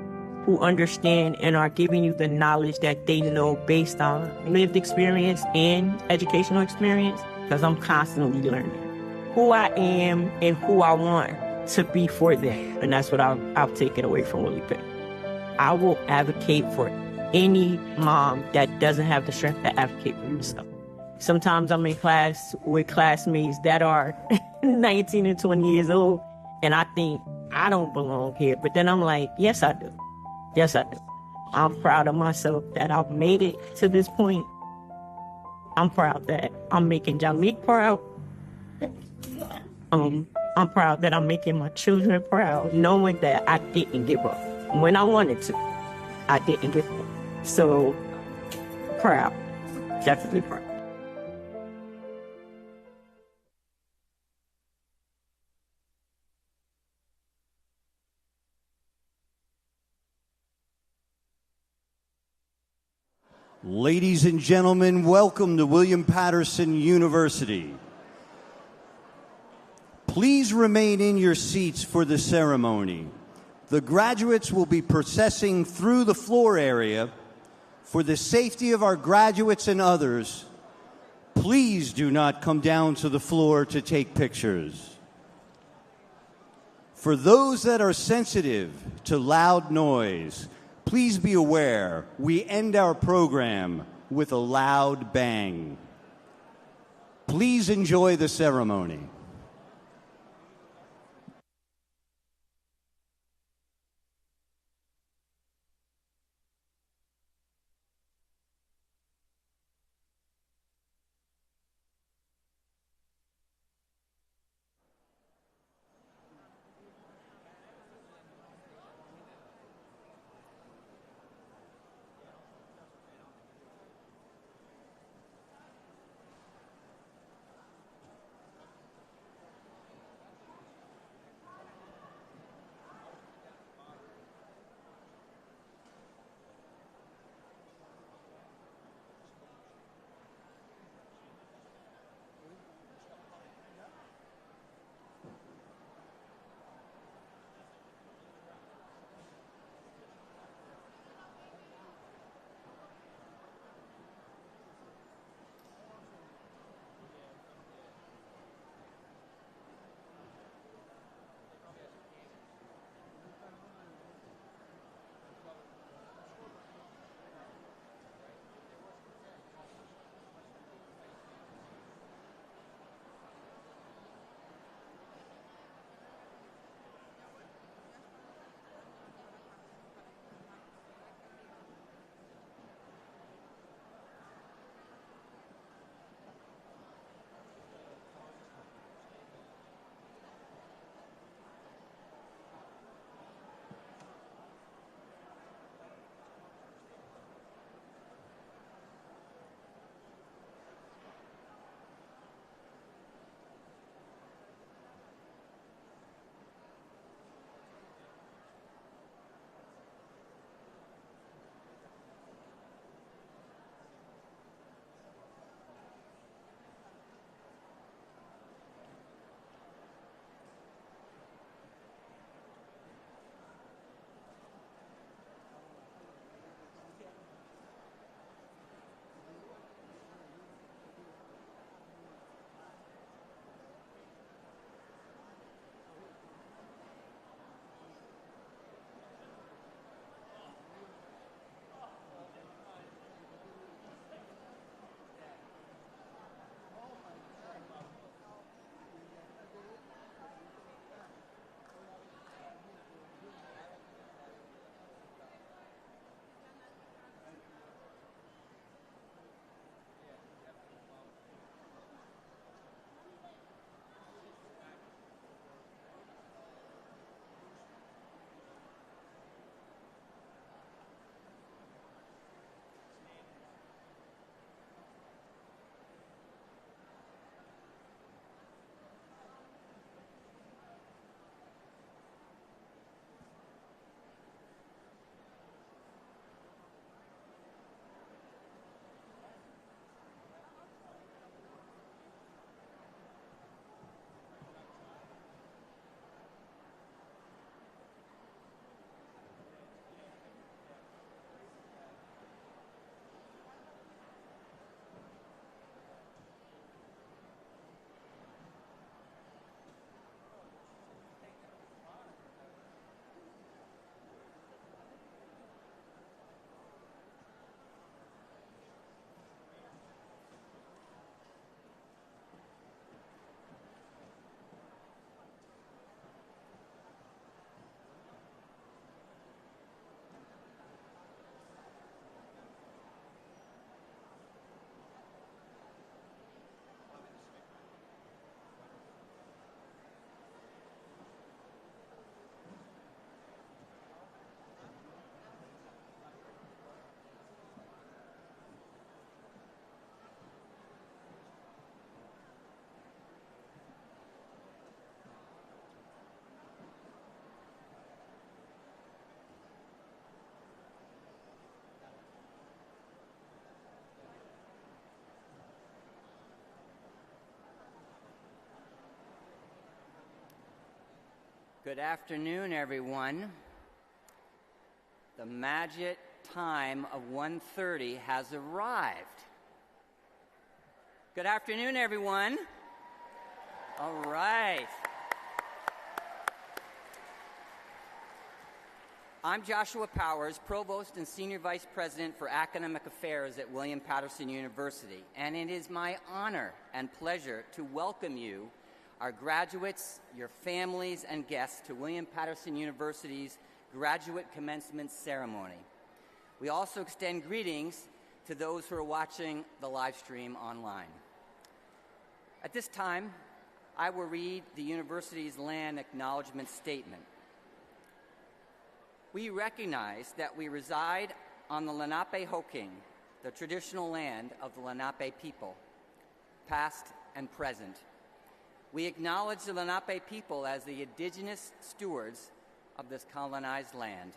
who understand and are giving you the knowledge that they know based on lived experience and educational experience, because I'm constantly learning who I am and who I want to be for them. And that's what I'll take it away from Willie Penn. I will advocate for any mom that doesn't have the strength to advocate for herself. Sometimes I'm in class with classmates that are 19 and 20 years old, and I think I don't belong here. But then I'm like, yes, I do. Yes, I do. I'm proud of myself that I've made it to this point. I'm proud that I'm making Jalik proud. I'm proud that I'm making my children proud, knowing that I didn't give up. When I wanted to, I didn't give up. So, proud. Definitely proud. Ladies and gentlemen, welcome to William Patterson University. Please remain in your seats for the ceremony. The graduates will be processing through the floor area. For the safety of our graduates and others, please do not come down to the floor to take pictures. For those that are sensitive to loud noise, please be aware we end our program with a loud bang. Please enjoy the ceremony. Good afternoon, everyone. The magic time of 1:30 has arrived. Good afternoon, everyone. All right. I'm Joshua Powers, Provost and Senior Vice President for Academic Affairs at William Patterson University, and it is my honor and pleasure to welcome you, our graduates, your families, and guests to William Patterson University's Graduate Commencement Ceremony. We also extend greetings to those who are watching the live stream online. At this time, I will read the university's land acknowledgement statement. We recognize that we reside on the Lenape-Hoking, the traditional land of the Lenape people, past and present. We acknowledge the Lenape people as the indigenous stewards of this colonized land.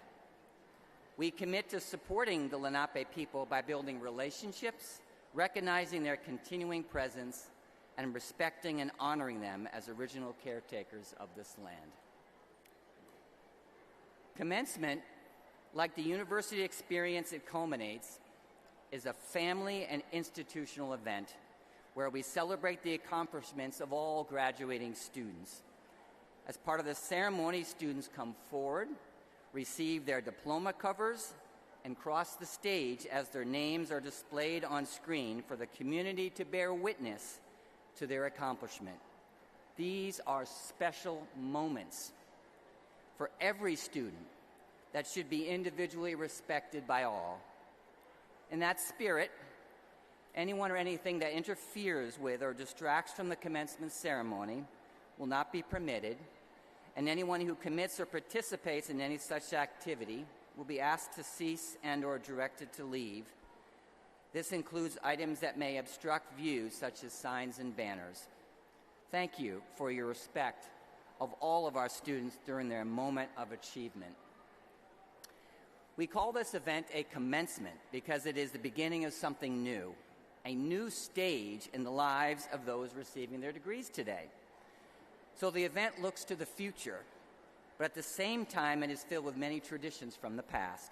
We commit to supporting the Lenape people by building relationships, recognizing their continuing presence, and respecting and honoring them as original caretakers of this land. Commencement, like the university experience it culminates, is a family and institutional event where we celebrate the accomplishments of all graduating students. As part of the ceremony, students come forward, receive their diploma covers, and cross the stage as their names are displayed on screen for the community to bear witness to their accomplishment. These are special moments for every student that should be individually respected by all. In that spirit, anyone or anything that interferes with or distracts from the commencement ceremony will not be permitted, and anyone who commits or participates in any such activity will be asked to cease and or directed to leave. This includes items that may obstruct views, such as signs and banners. Thank you for your respect of all of our students during their moment of achievement. We call this event a commencement because it is the beginning of something new, a new stage in the lives of those receiving their degrees today. So the event looks to the future, but at the same time it is filled with many traditions from the past.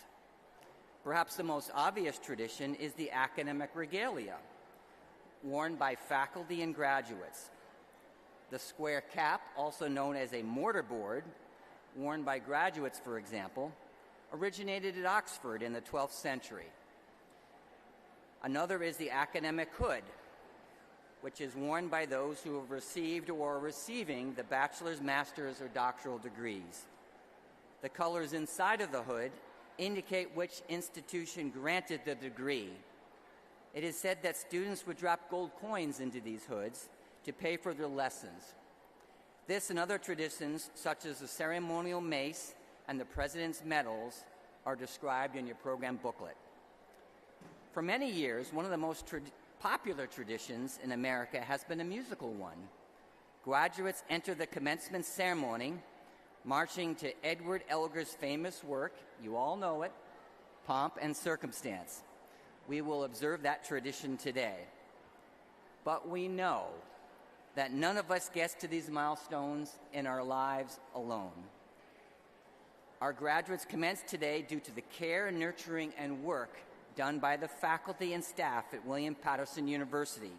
Perhaps the most obvious tradition is the academic regalia, worn by faculty and graduates. The square cap, also known as a mortarboard, worn by graduates, for example, originated at Oxford in the 12th century. Another is the academic hood, which is worn by those who have received or are receiving the bachelor's, master's, or doctoral degrees. The colors inside of the hood indicate which institution granted the degree. It is said that students would drop gold coins into these hoods to pay for their lessons. This and other traditions, such as the ceremonial mace and the president's medals, are described in your program booklet. For many years, one of the most popular traditions in America has been a musical one. Graduates enter the commencement ceremony marching to Edward Elgar's famous work, you all know it, Pomp and Circumstance. We will observe that tradition today. But we know that none of us gets to these milestones in our lives alone. Our graduates commence today due to the care, nurturing, and work done by the faculty and staff at William Patterson University.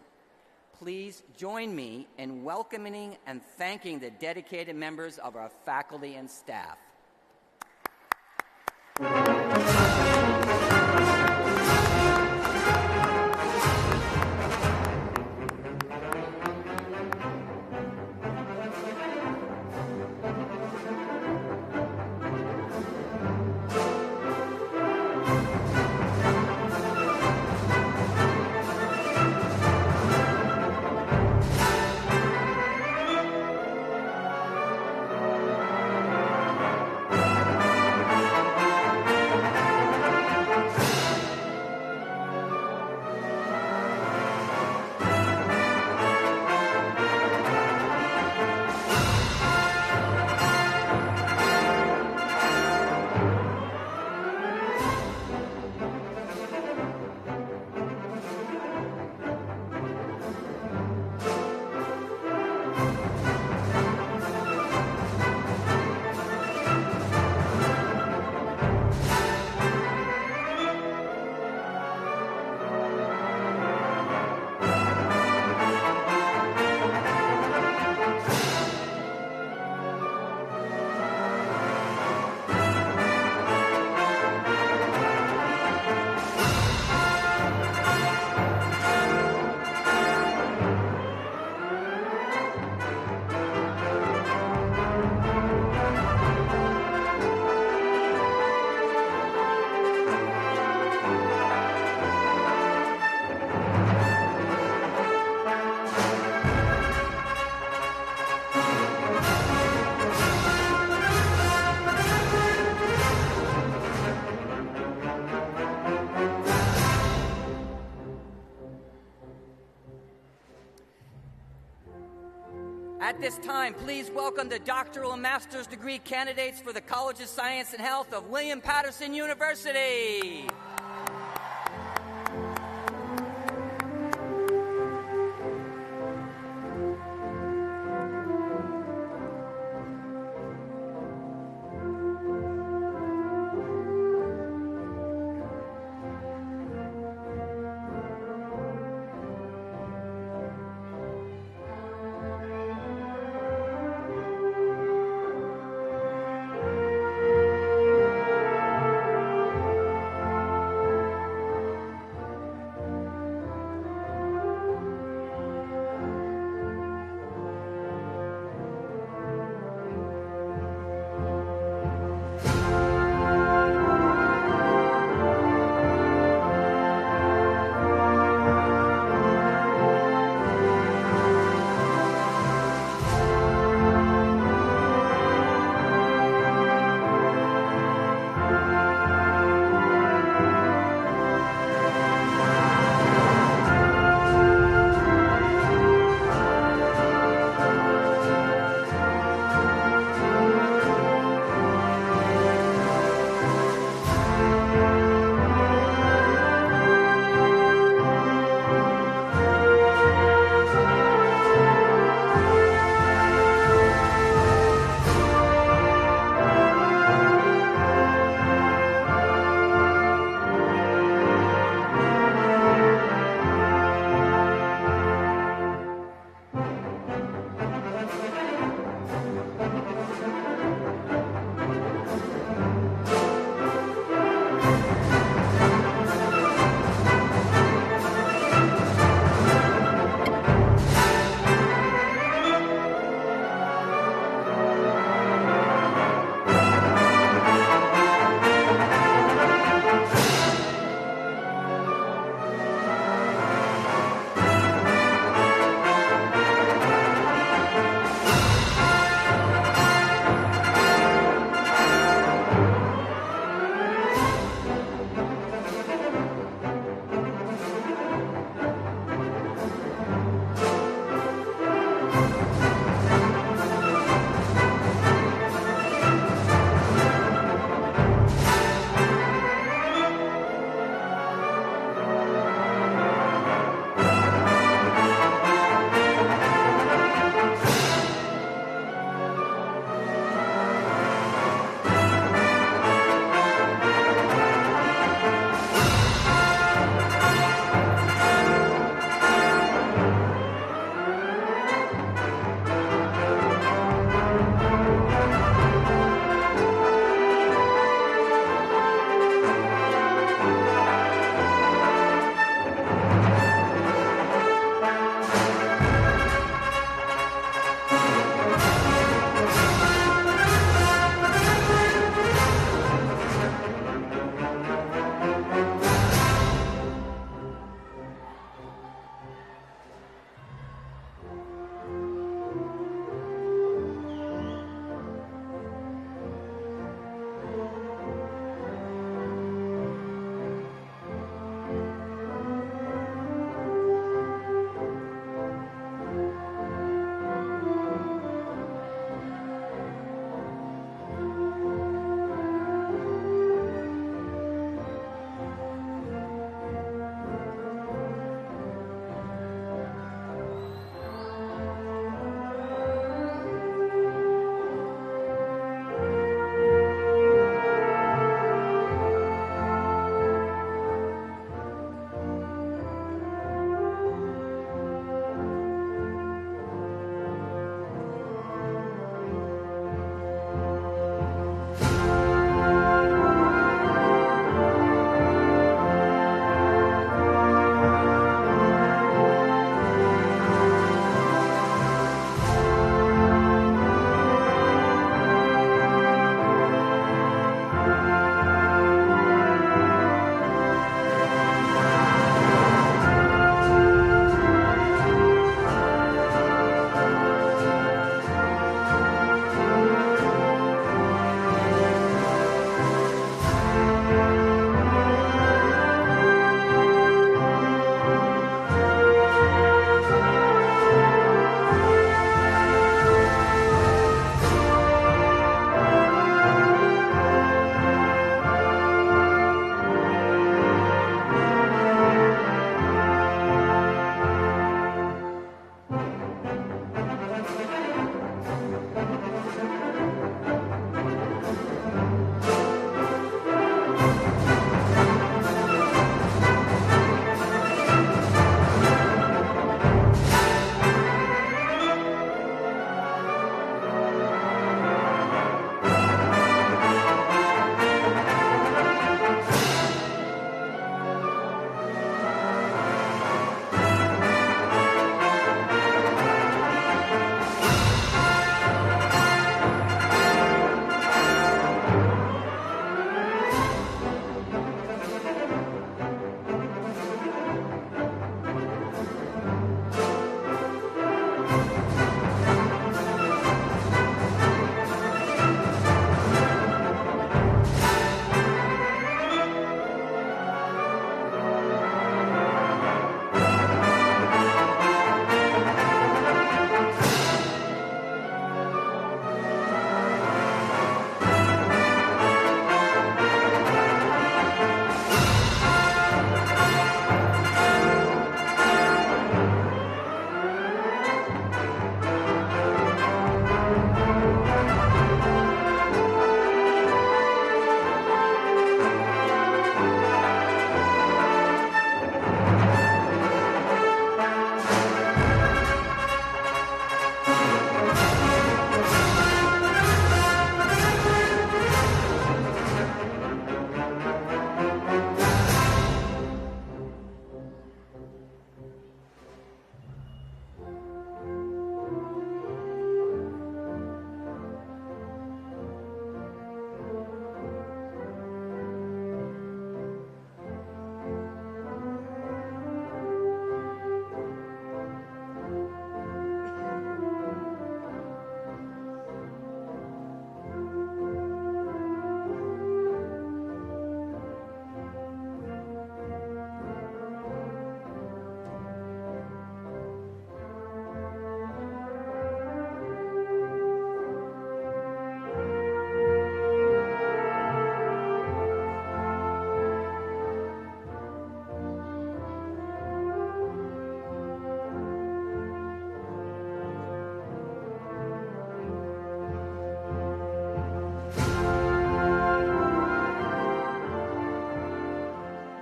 Please join me in welcoming and thanking the dedicated members of our faculty and staff. At this time, please welcome the doctoral and master's degree candidates for the College of Science and Health of William Patterson University.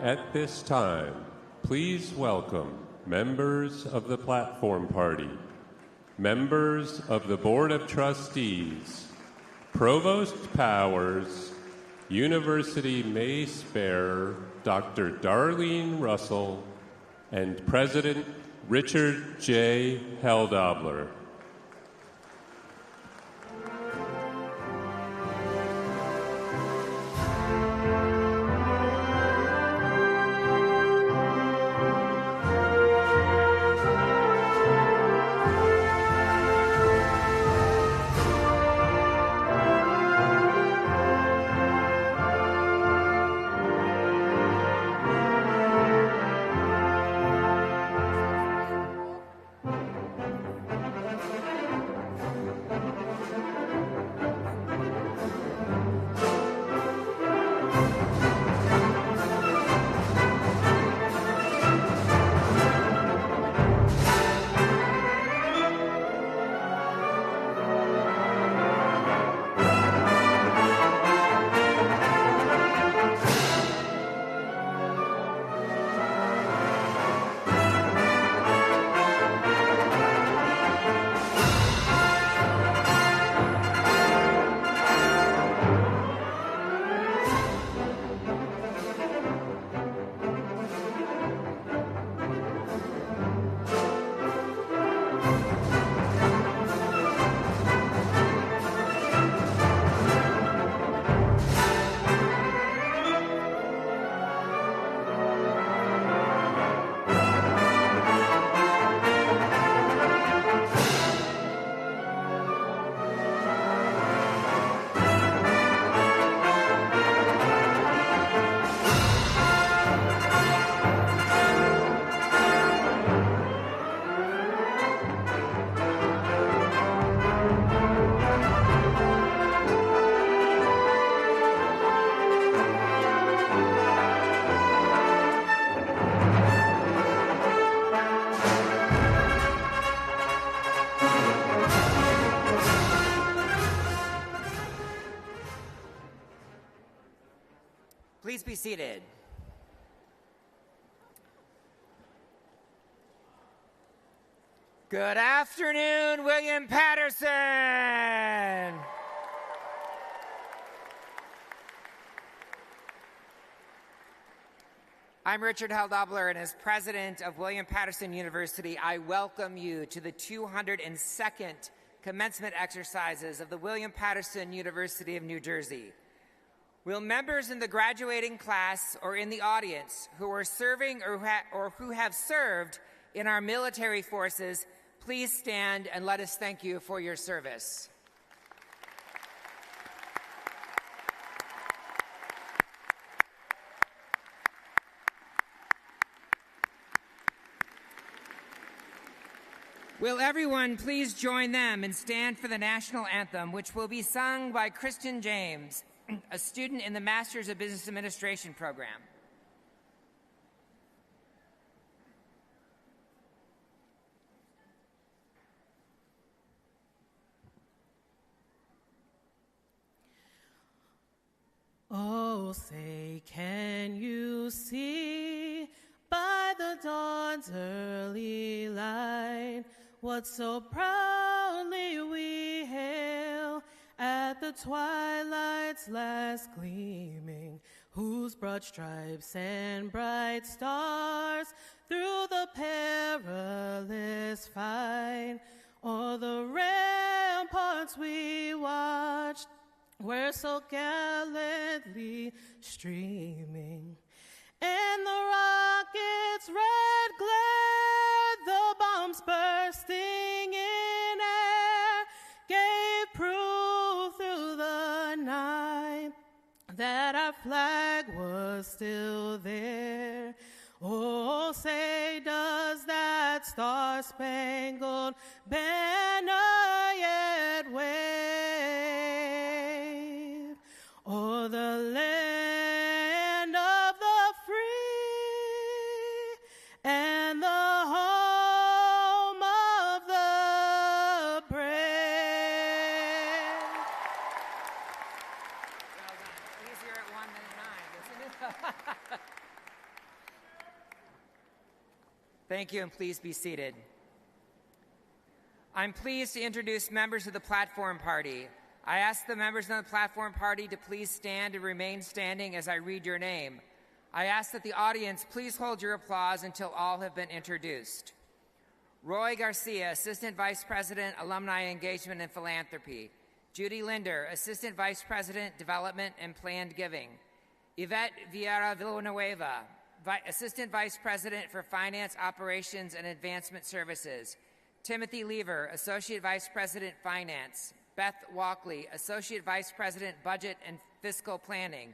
At this time, please welcome members of the Platform Party, members of the Board of Trustees, Provost Powers, University Mace Bearer Dr. Darlene Russell, and President Richard J. Heldobler. Please be seated. Good afternoon, William Patterson. I'm Richard Heldobler, and as president of William Patterson University, I welcome you to the 202nd commencement exercises of the William Patterson University of New Jersey. Will members in the graduating class or in the audience who are serving or who have served in our military forces please stand and let us thank you for your service. Will everyone please join them and stand for the national anthem, which will be sung by Kristen James, a student in the Masters of Business Administration program. Oh, say, can you see by the dawn's early light what so proudly we hail at the twilight's last gleaming, whose broad stripes and bright stars through the perilous fight o'er the ramparts we watched were so gallantly streaming. And the rocket's red glare, the bombs bursting in air, gave proof through the night that our flag was still there. Oh, say, does that star-spangled banner yet wave o'er the land of the free and the home of the brave? Well done. Easier at 1 than 9, isn't it? Thank you, and please be seated. I'm pleased to introduce members of the Platform Party. I ask the members of the Platform Party to please stand and remain standing as I read your name. I ask that the audience please hold your applause until all have been introduced. Roy Garcia, Assistant Vice President, Alumni Engagement and Philanthropy. Judy Linder, Assistant Vice President, Development and Planned Giving. Yvette Vieira Villanueva, Assistant Vice President for Finance, Operations and Advancement Services. Timothy Lever, Associate Vice President, Finance. Beth Walkley, Associate Vice President, Budget and Fiscal Planning.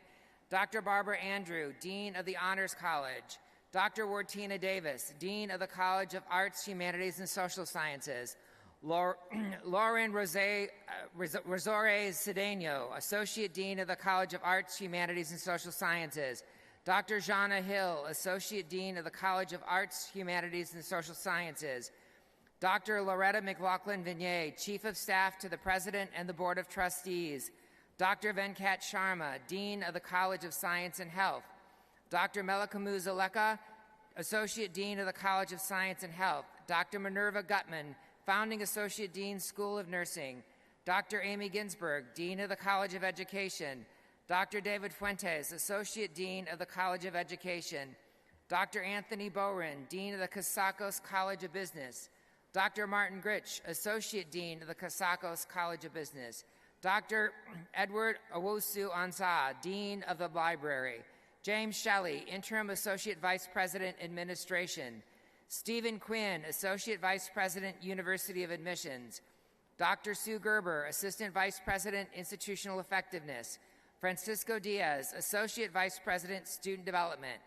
Dr. Barbara Andrew, Dean of the Honors College. Dr. Wartina Davis, Dean of the College of Arts, Humanities, and Social Sciences. Lauren Rosores Cedeno, Associate Dean of the College of Arts, Humanities, and Social Sciences. Dr. Jana Hill, Associate Dean of the College of Arts, Humanities, and Social Sciences. Dr. Loretta McLaughlin-Vignier, Chief of Staff to the President and the Board of Trustees. Dr. Venkat Sharma, Dean of the College of Science and Health. Dr. Melikamu Zaleka, Associate Dean of the College of Science and Health. Dr. Minerva Gutman, Founding Associate Dean, School of Nursing. Dr. Amy Ginsberg, Dean of the College of Education. Dr. David Fuentes, Associate Dean of the College of Education. Dr. Anthony Boren, Dean of the Casacos College of Business. Dr. Martin Gritch, Associate Dean of the Casacos College of Business. Dr. Edward Owusu Ansah, Dean of the Library. James Shelley, Interim Associate Vice President, Administration. Stephen Quinn, Associate Vice President, University of Admissions. Dr. Sue Gerber, Assistant Vice President, Institutional Effectiveness. Francisco Diaz, Associate Vice President, Student Development.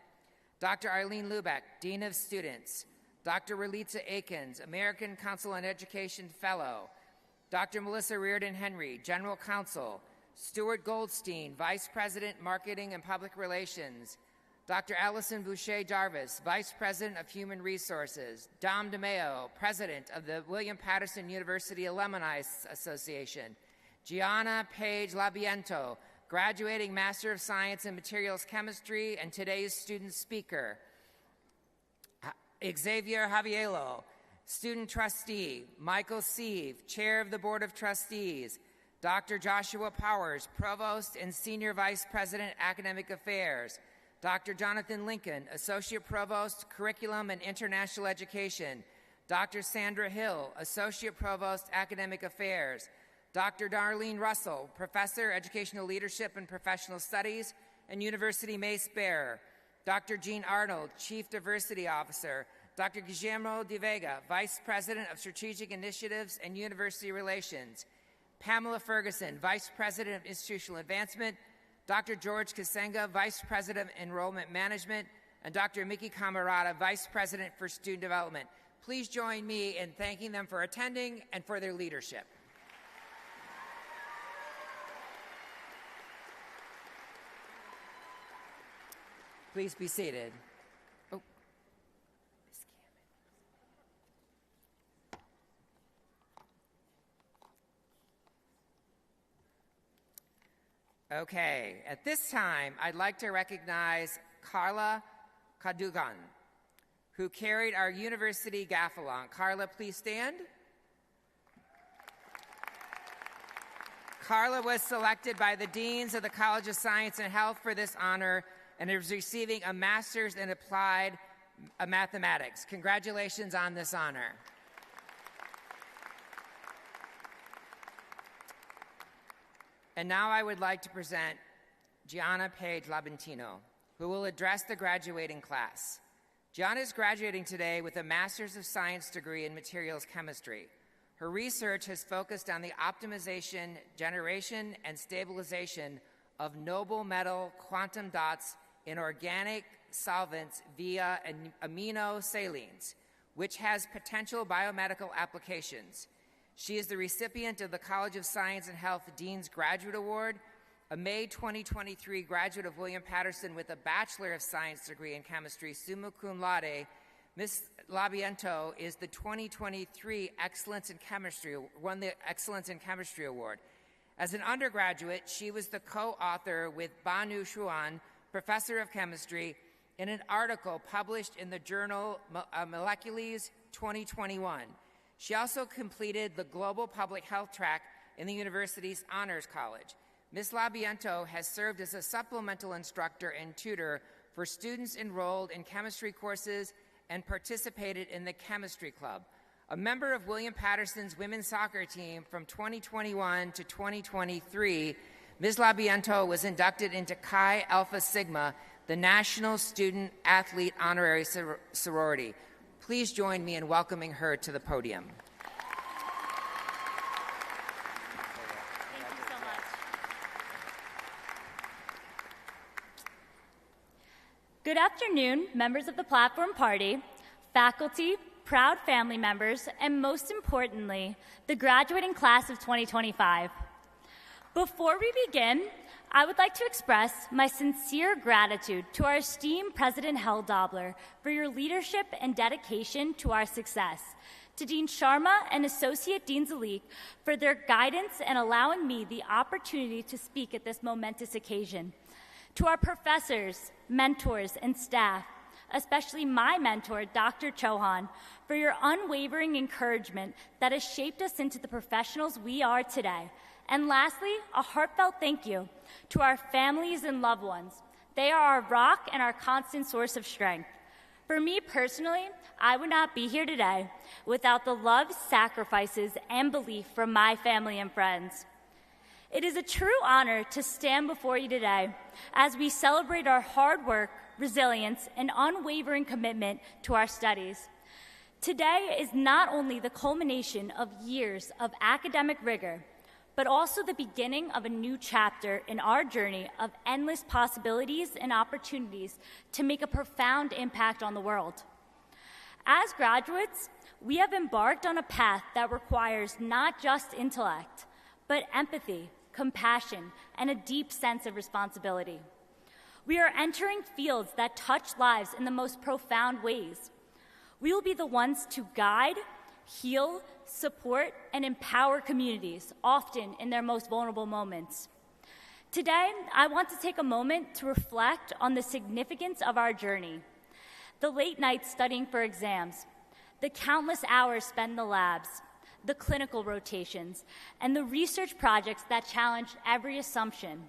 Dr. Eileen Lubeck, Dean of Students. Dr. Relitza Akins, American Council on Education Fellow. Dr. Melissa Reardon Henry, General Counsel. Stuart Goldstein, Vice President, Marketing and Public Relations. Dr. Allison Boucher Jarvis, Vice President of Human Resources. Dom DeMeo, President of the William Patterson University Alumni Association. Gianna Page Labiento, Graduating Master of Science in Materials Chemistry and today's student speaker. Xavier Javiello, Student Trustee. Michael Sieve, Chair of the Board of Trustees. Dr. Joshua Powers, Provost and Senior Vice President, Academic Affairs. Dr. Jonathan Lincoln, Associate Provost, Curriculum and International Education. Dr. Sandra Hill, Associate Provost, Academic Affairs. Dr. Darlene Russell, Professor, Educational Leadership and Professional Studies and University Mace Bearer. Dr. Jean Arnold, Chief Diversity Officer. Dr. Guillermo de Vega, Vice President of Strategic Initiatives and University Relations. Pamela Ferguson, Vice President of Institutional Advancement. Dr. George Kasenga, Vice President of Enrollment Management. And Dr. Mickey Camarada, Vice President for Student Development. Please join me in thanking them for attending and for their leadership. Please be seated. Okay, at this time, I'd like to recognize Carla Cadugan, who carried our university gaff-along. Carla, please stand. Carla was selected by the deans of the College of Science and Health for this honor and is receiving a master's in applied mathematics. Congratulations on this honor. And now I would like to present Gianna Page Labentino, who will address the graduating class. Gianna is graduating today with a Master's of Science degree in Materials Chemistry. Her research has focused on the optimization, generation, and stabilization of noble metal quantum dots in organic solvents via aminosalines, which has potential biomedical applications. She is the recipient of the College of Science and Health Dean's Graduate Award, a May 2023 graduate of William Patterson with a Bachelor of Science degree in Chemistry, summa cum laude. Ms. Labiento is the 2023 won the Excellence in Chemistry Award. As an undergraduate, she was the co-author with Banu Shuan, Professor of Chemistry, in an article published in the journal Molecules 2021. She also completed the Global Public Health track in the university's Honors College. Ms. Labiento has served as a supplemental instructor and tutor for students enrolled in chemistry courses and participated in the Chemistry Club. A member of William Patterson's women's soccer team from 2021 to 2023, Ms. Labiento was inducted into Chi Alpha Sigma, the National Student Athlete Honorary Sorority. Please join me in welcoming her to the podium. Good afternoon, members of the Platform Party, faculty, proud family members, and most importantly, the graduating class of 2025. Before we begin, I would like to express my sincere gratitude to our esteemed President Hel Dobler for your leadership and dedication to our success, to Dean Sharma and Associate Dean Zalik for their guidance and allowing me the opportunity to speak at this momentous occasion, to our professors, mentors, and staff, especially my mentor, Dr. Chauhan, for your unwavering encouragement that has shaped us into the professionals we are today. And lastly, a heartfelt thank you to our families and loved ones. They are our rock and our constant source of strength. For me personally, I would not be here today without the love, sacrifices, and belief from my family and friends. It is a true honor to stand before you today as we celebrate our hard work, resilience, and unwavering commitment to our studies. Today is not only the culmination of years of academic rigor, but also the beginning of a new chapter in our journey of endless possibilities and opportunities to make a profound impact on the world. As graduates, we have embarked on a path that requires not just intellect, but empathy, compassion, and a deep sense of responsibility. We are entering fields that touch lives in the most profound ways. We will be the ones to guide, heal, support, and empower communities, often in their most vulnerable moments. Today, I want to take a moment to reflect on the significance of our journey. The late nights studying for exams, the countless hours spent in the labs, the clinical rotations, and the research projects that challenged every assumption.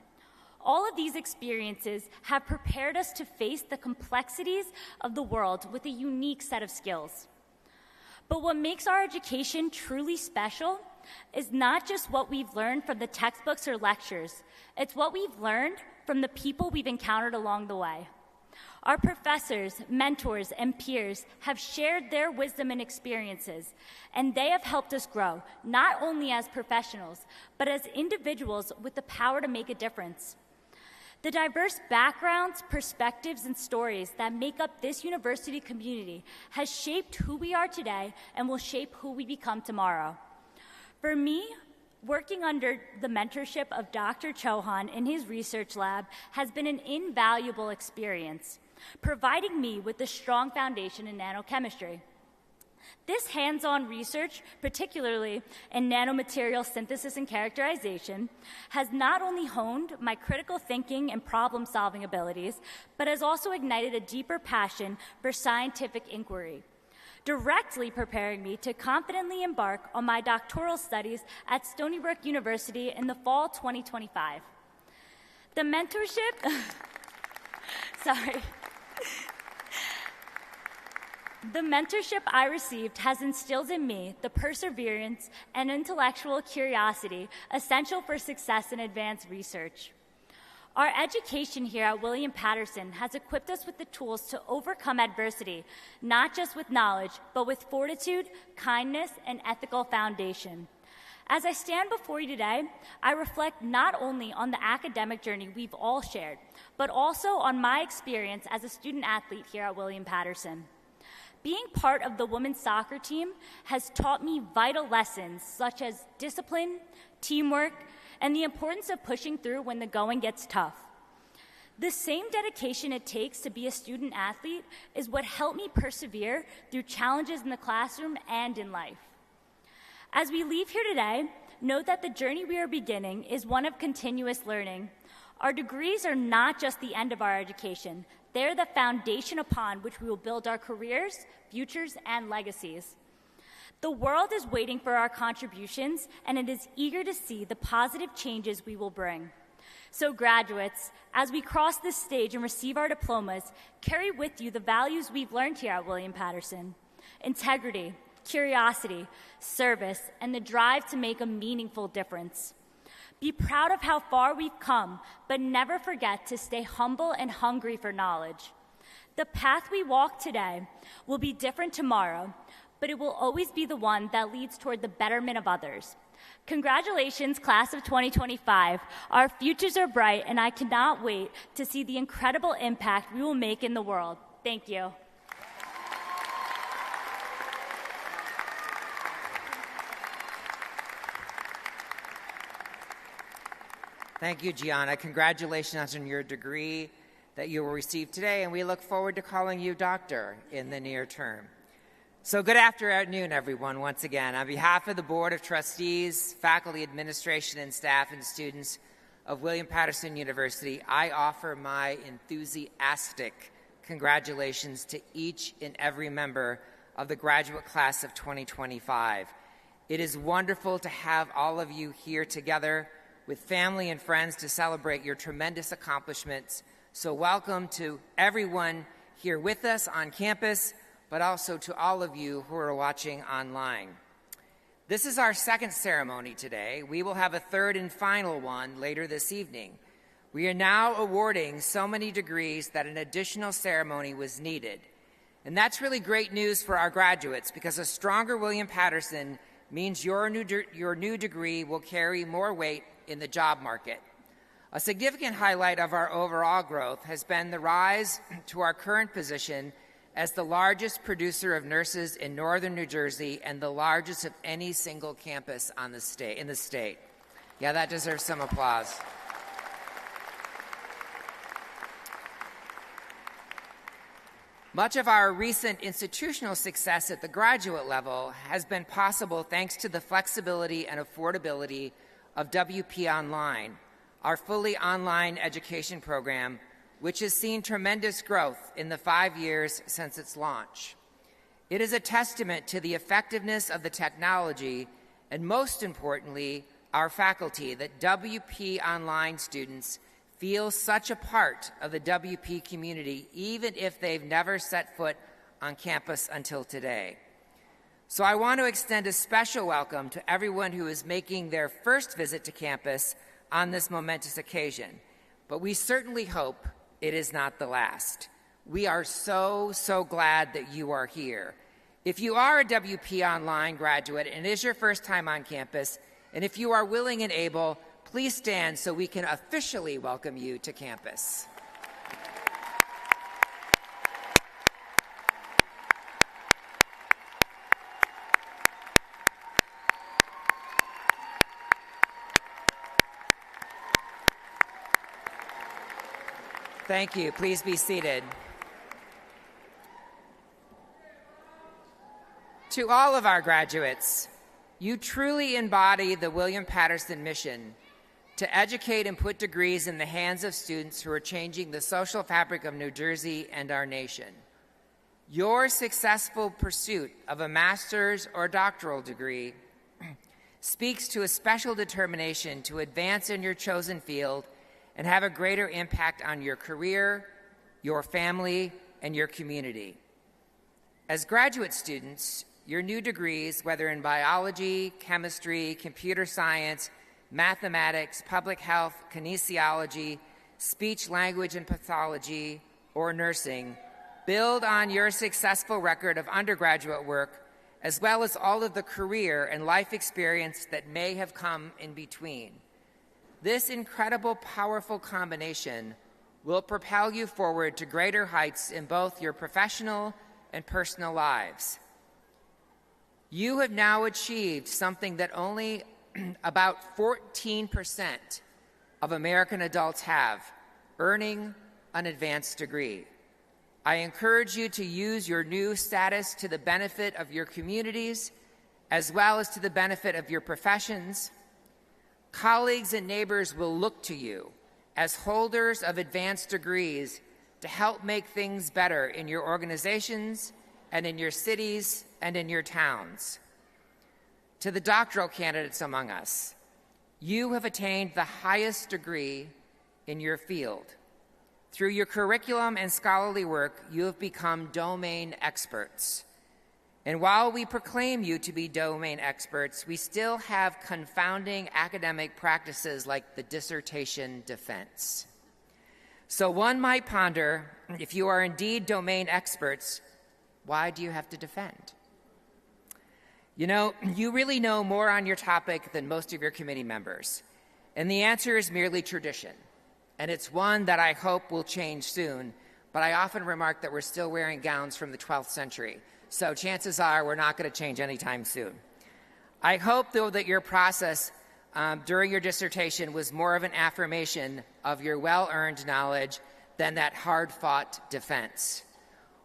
All of these experiences have prepared us to face the complexities of the world with a unique set of skills. But what makes our education truly special is not just what we've learned from the textbooks or lectures, it's what we've learned from the people we've encountered along the way. Our professors, mentors, and peers have shared their wisdom and experiences, and they have helped us grow, not only as professionals, but as individuals with the power to make a difference. The diverse backgrounds, perspectives, and stories that make up this university community has shaped who we are today and will shape who we become tomorrow. For me, working under the mentorship of Dr. Chauhan in his research lab has been an invaluable experience, providing me with a strong foundation in nanochemistry. This hands-on research, particularly in nanomaterial synthesis and characterization, has not only honed my critical thinking and problem-solving abilities, but has also ignited a deeper passion for scientific inquiry, directly preparing me to confidently embark on my doctoral studies at Stony Brook University in the fall 2025. The mentorship, The mentorship I received has instilled in me the perseverance and intellectual curiosity essential for success in advanced research. Our education here at William Patterson has equipped us with the tools to overcome adversity, not just with knowledge, but with fortitude, kindness, and ethical foundation. As I stand before you today, I reflect not only on the academic journey we've all shared, but also on my experience as a student athlete here at William Patterson. Being part of the women's soccer team has taught me vital lessons such as discipline, teamwork, and the importance of pushing through when the going gets tough. The same dedication it takes to be a student athlete is what helped me persevere through challenges in the classroom and in life. As we leave here today, note that the journey we are beginning is one of continuous learning. Our degrees are not just the end of our education. They're the foundation upon which we will build our careers, futures, and legacies. The world is waiting for our contributions, and it is eager to see the positive changes we will bring. So graduates, as we cross this stage and receive our diplomas, carry with you the values we've learned here at William Patterson: integrity, curiosity, service, and the drive to make a meaningful difference. Be proud of how far we've come, but never forget to stay humble and hungry for knowledge. The path we walk today will be different tomorrow, but it will always be the one that leads toward the betterment of others. Congratulations, class of 2025. Our futures are bright, and I cannot wait to see the incredible impact we will make in the world. Thank you. Thank you, Gianna. Congratulations on your degree that you will receive today, and we look forward to calling you doctor in the near term. So good afternoon, everyone, once again. On behalf of the Board of Trustees, faculty, administration, and staff and students of William Patterson University, I offer my enthusiastic congratulations to each and every member of the graduate class of 2025. It is wonderful to have all of you here together with family and friends to celebrate your tremendous accomplishments. So welcome to everyone here with us on campus, but also to all of you who are watching online. This is our second ceremony today. We will have a third and final one later this evening. We are now awarding so many degrees that an additional ceremony was needed. And that's really great news for our graduates, because a stronger William Patterson means your new degree will carry more weight in the job market. A significant highlight of our overall growth has been the rise to our current position as the largest producer of nurses in northern New Jersey and the largest of any single campus in the state. Yeah, that deserves some applause. Much of our recent institutional success at the graduate level has been possible thanks to the flexibility and affordability of WP Online, our fully online education program, which has seen tremendous growth in the 5 years since its launch. It is a testament to the effectiveness of the technology and, most importantly, our faculty that WP Online students feel such a part of the WP community, even if they've never set foot on campus until today. So I want to extend a special welcome to everyone who is making their first visit to campus on this momentous occasion. But we certainly hope it is not the last. We are so glad that you are here. If you are a WP Online graduate and it is your first time on campus, and if you are willing and able, please stand so we can officially welcome you to campus. Thank you. Please be seated. To all of our graduates, you truly embody the William Patterson mission to educate and put degrees in the hands of students who are changing the social fabric of New Jersey and our nation. Your successful pursuit of a master's or doctoral degree speaks to a special determination to advance in your chosen field and have a greater impact on your career, your family, and your community. As graduate students, your new degrees, whether in biology, chemistry, computer science, mathematics, public health, kinesiology, speech, language, and pathology, or nursing, build on your successful record of undergraduate work, as well as all of the career and life experience that may have come in between. This incredible, powerful combination will propel you forward to greater heights in both your professional and personal lives. You have now achieved something that only about 14% of American adults have, earning an advanced degree. I encourage you to use your new status to the benefit of your communities, as well as to the benefit of your professions. Colleagues and neighbors will look to you as holders of advanced degrees to help make things better in your organizations and in your cities and in your towns. To the doctoral candidates among us, you have attained the highest degree in your field. Through your curriculum and scholarly work, you have become domain experts. And while we proclaim you to be domain experts, we still have confounding academic practices like the dissertation defense. So one might ponder, if you are indeed domain experts, why do you have to defend? You know, you really know more on your topic than most of your committee members. And the answer is merely tradition. And it's one that I hope will change soon. But I often remark that we're still wearing gowns from the 12th century. So chances are we're not going to change anytime soon. I hope, though, that your process during your dissertation was more of an affirmation of your well-earned knowledge than that hard-fought defense.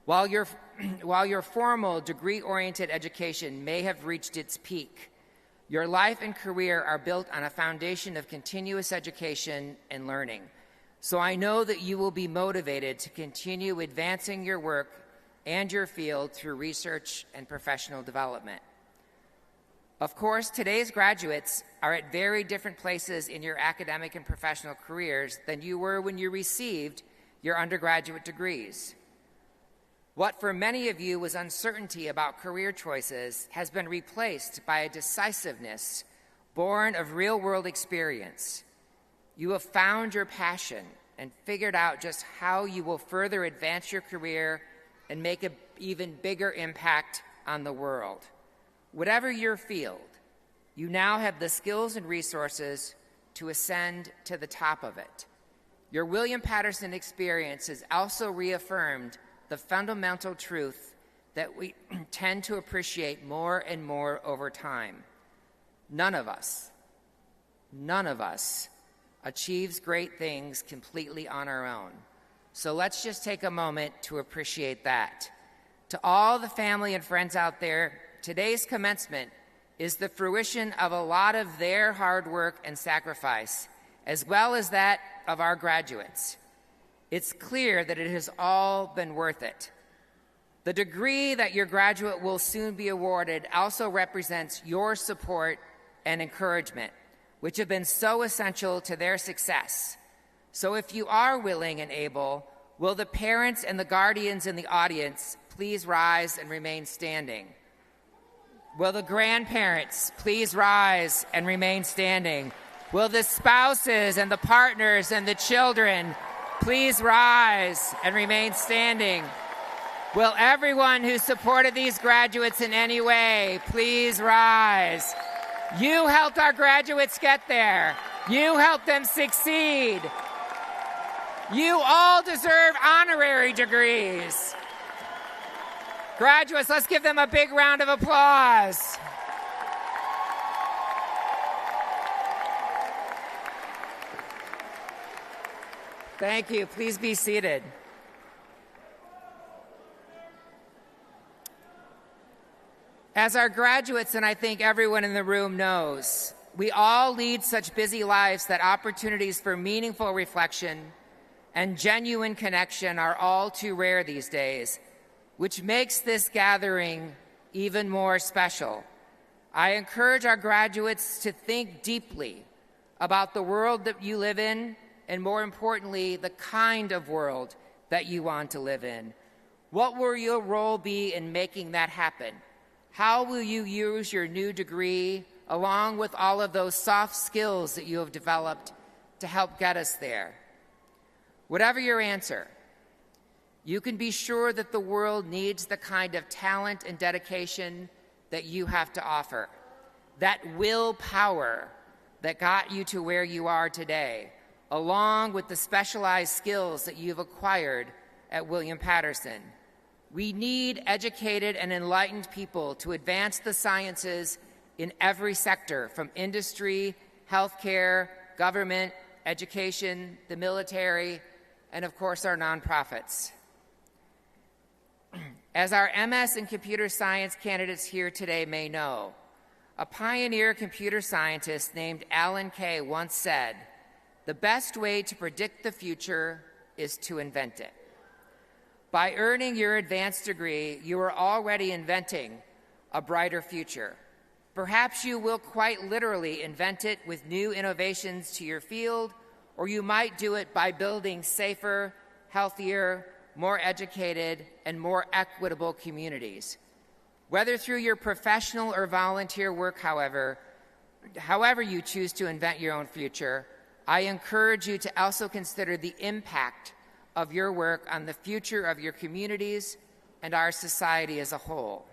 While your formal degree-oriented education may have reached its peak, your life and career are built on a foundation of continuous education and learning. So I know that you will be motivated to continue advancing your work and your field through research and professional development. Of course, today's graduates are at very different places in your academic and professional careers than you were when you received your undergraduate degrees. What for many of you was uncertainty about career choices has been replaced by a decisiveness born of real-world experience. You have found your passion and figured out just how you will further advance your career and make an even bigger impact on the world. Whatever your field, you now have the skills and resources to ascend to the top of it. Your William Patterson experience has also reaffirmed the fundamental truth that we tend to appreciate more and more over time. None of us achieves great things completely on our own. So let's just take a moment to appreciate that. To all the family and friends out there, today's commencement is the fruition of a lot of their hard work and sacrifice, as well as that of our graduates. It's clear that it has all been worth it. The degree that your graduate will soon be awarded also represents your support and encouragement, which have been so essential to their success. So if you are willing and able, will the parents and the guardians in the audience please rise and remain standing? Will the grandparents please rise and remain standing? Will the spouses and the partners and the children please rise and remain standing? Will everyone who supported these graduates in any way please rise? You helped our graduates get there. You helped them succeed. You all deserve honorary degrees. Graduates, let's give them a big round of applause. Thank you. Please be seated. As our graduates, and I think everyone in the room knows, we all lead such busy lives that opportunities for meaningful reflection and genuine connection are all too rare these days, which makes this gathering even more special. I encourage our graduates to think deeply about the world that you live in, and more importantly, the kind of world that you want to live in. What will your role be in making that happen? How will you use your new degree along with all of those soft skills that you have developed to help get us there? Whatever your answer, you can be sure that the world needs the kind of talent and dedication that you have to offer, that willpower that got you to where you are today, along with the specialized skills that you've acquired at William Patterson. We need educated and enlightened people to advance the sciences in every sector, from industry, healthcare, government, education, the military, and of course our nonprofits. As our MS in computer science candidates here today may know, a pioneer computer scientist named Alan Kay once said, The best way to predict the future is to invent it. By earning your advanced degree, you are already inventing a brighter future. Perhaps you will quite literally invent it with new innovations to your field, or you might do it by building safer, healthier, more educated, and more equitable communities. Whether through your professional or volunteer work, however you choose to invent your own future, I encourage you to also consider the impact of your work on the future of your communities and our society as a whole.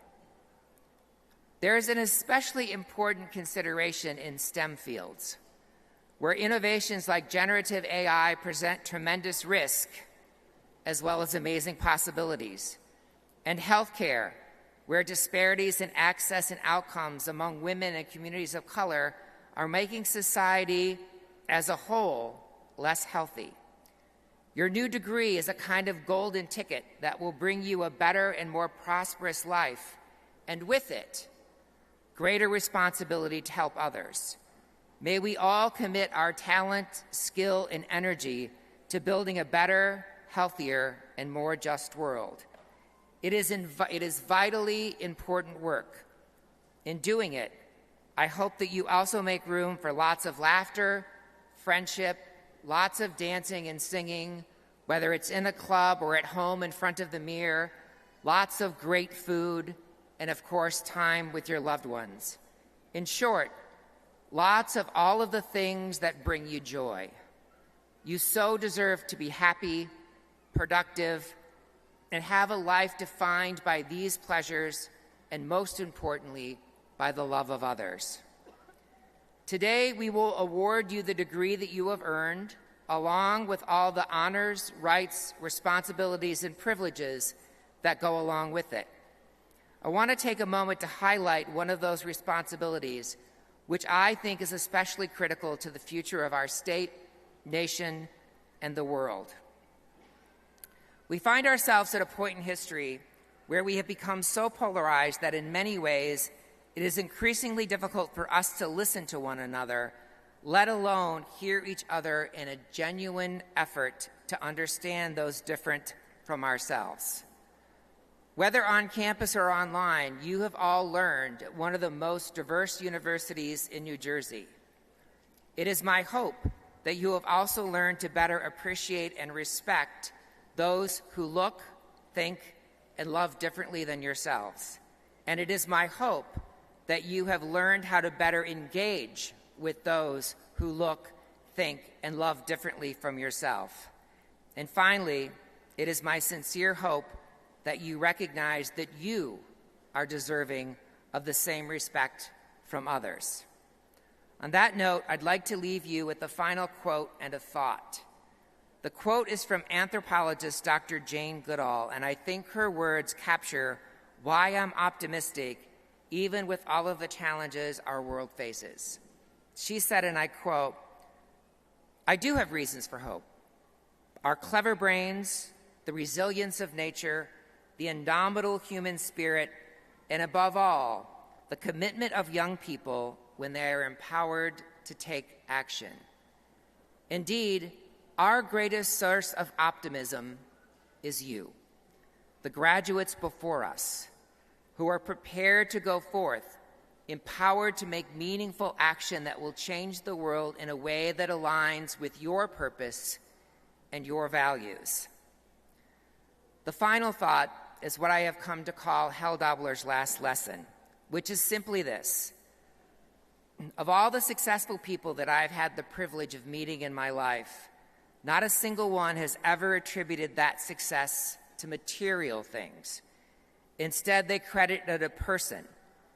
There is an especially important consideration in STEM fields, where innovations like generative AI present tremendous risk as well as amazing possibilities, and healthcare, where disparities in access and outcomes among women and communities of color are making society as a whole less healthy. Your new degree is a kind of golden ticket that will bring you a better and more prosperous life, and with it, greater responsibility to help others. May we all commit our talent, skill, and energy to building a better, healthier, and more just world. It is vitally important work. In doing it, I hope that you also make room for lots of laughter, friendship, lots of dancing and singing, whether it's in a club or at home in front of the mirror, lots of great food, and of course, time with your loved ones. In short, lots of all of the things that bring you joy. You so deserve to be happy, productive, and have a life defined by these pleasures, and most importantly, by the love of others. Today, we will award you the degree that you have earned, along with all the honors, rights, responsibilities, and privileges that go along with it. I want to take a moment to highlight one of those responsibilities, which I think is especially critical to the future of our state, nation, and the world. We find ourselves at a point in history where we have become so polarized that in many ways it is increasingly difficult for us to listen to one another, let alone hear each other in a genuine effort to understand those different from ourselves. Whether on campus or online, you have all learned at one of the most diverse universities in New Jersey. It is my hope that you have also learned to better appreciate and respect those who look, think, and love differently than yourselves. And it is my hope that you have learned how to better engage with those who look, think, and love differently from yourself. And finally, it is my sincere hope that you recognize that you are deserving of the same respect from others. On that note, I'd like to leave you with a final quote and a thought. The quote is from anthropologist Dr. Jane Goodall, and I think her words capture why I'm optimistic even with all of the challenges our world faces. She said, and I quote, "I do have reasons for hope. Our clever brains, the resilience of nature, the indomitable human spirit, and above all, the commitment of young people when they are empowered to take action. Indeed, our greatest source of optimism is you, the graduates before us, who are prepared to go forth, empowered to make meaningful action that will change the world in a way that aligns with your purpose and your values." The final thought is what I have come to call Hell-Dobler's last lesson, which is simply this. Of all the successful people that I've had the privilege of meeting in my life, not a single one has ever attributed that success to material things. Instead, they credited a person,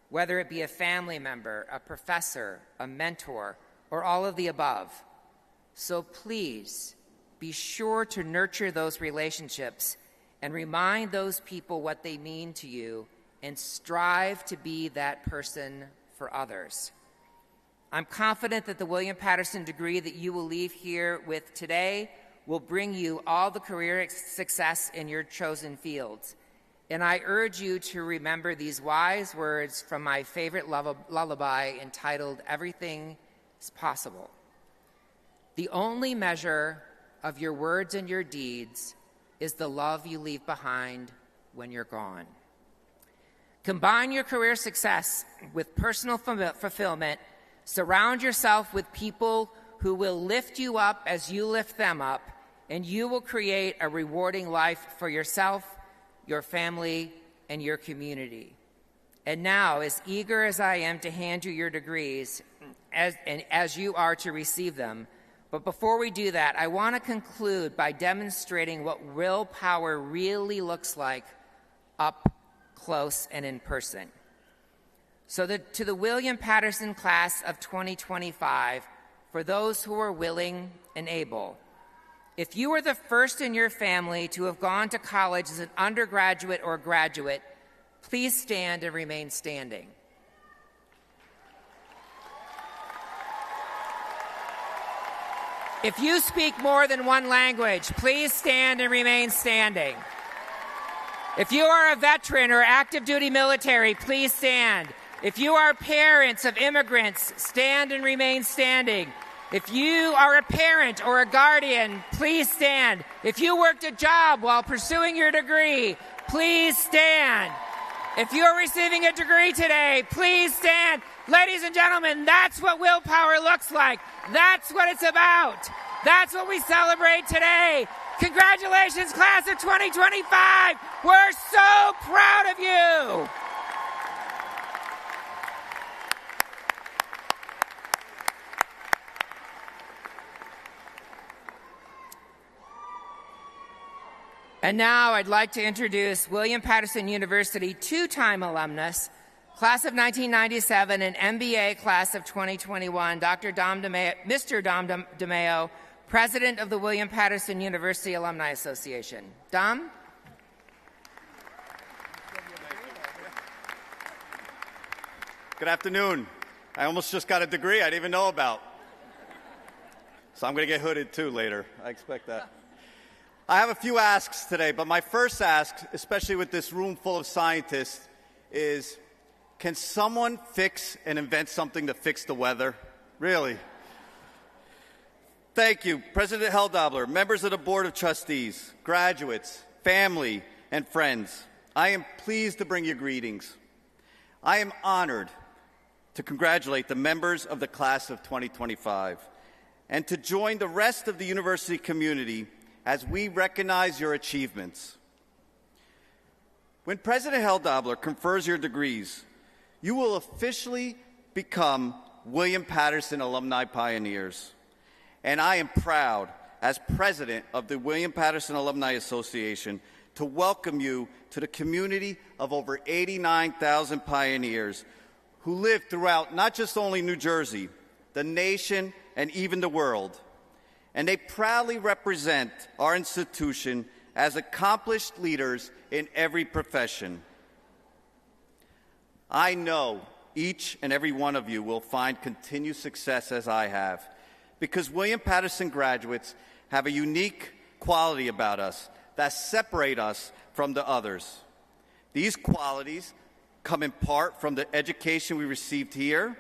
whether it be a family member, a professor, a mentor, or all of the above. So please be sure to nurture those relationships and remind those people what they mean to you, and strive to be that person for others. I'm confident that the William Patterson degree that you will leave here with today will bring you all the career success in your chosen fields. And I urge you to remember these wise words from my favorite lullaby entitled "Everything is Possible." The only measure of your words and your deeds is the love you leave behind when you're gone. Combine your career success with personal fulfillment. Surround yourself with people who will lift you up as you lift them up, and you will create a rewarding life for yourself, your family, and your community. And now, as eager as I am to hand you your degrees, as you are to receive them, but before we do that, I want to conclude by demonstrating what willpower really looks like up close and in person. So to the William Patterson class of 2025, for those who are willing and able, if you are the first in your family to have gone to college as an undergraduate or graduate, please stand and remain standing. If you speak more than one language, please stand and remain standing. If you are a veteran or active duty military, please stand. If you are parents of immigrants, stand and remain standing. If you are a parent or a guardian, please stand. If you worked a job while pursuing your degree, please stand. If you are receiving a degree today, please stand. Ladies and gentlemen, that's what willpower looks like. That's what it's about. That's what we celebrate today. Congratulations, class of 2025. We're so proud of you. And now I'd like to introduce William Patterson University two-time alumnus, class of 1997 and MBA class of 2021, Mr. Dom DeMeo, President of the William Patterson University Alumni Association. Dom? Good afternoon. I almost just got a degree I didn't even know about. So I'm going to get hooded too later. I expect that. I have a few asks today, but my first ask, especially with this room full of scientists, is can someone fix and invent something to fix the weather? Really? Thank you, President Heldobler, members of the Board of Trustees, graduates, family, and friends. I am pleased to bring you greetings. I am honored to congratulate the members of the class of 2025 and to join the rest of the university community as we recognize your achievements. When President Heldobler confers your degrees, you will officially become William Patterson Alumni Pioneers. And I am proud, as president of the William Patterson Alumni Association, to welcome you to the community of over 89,000 pioneers who live throughout not just only New Jersey, the nation, and even the world. And they proudly represent our institution as accomplished leaders in every profession. I know each and every one of you will find continued success as I have, because William Patterson graduates have a unique quality about us that separate us from the others. These qualities come in part from the education we received here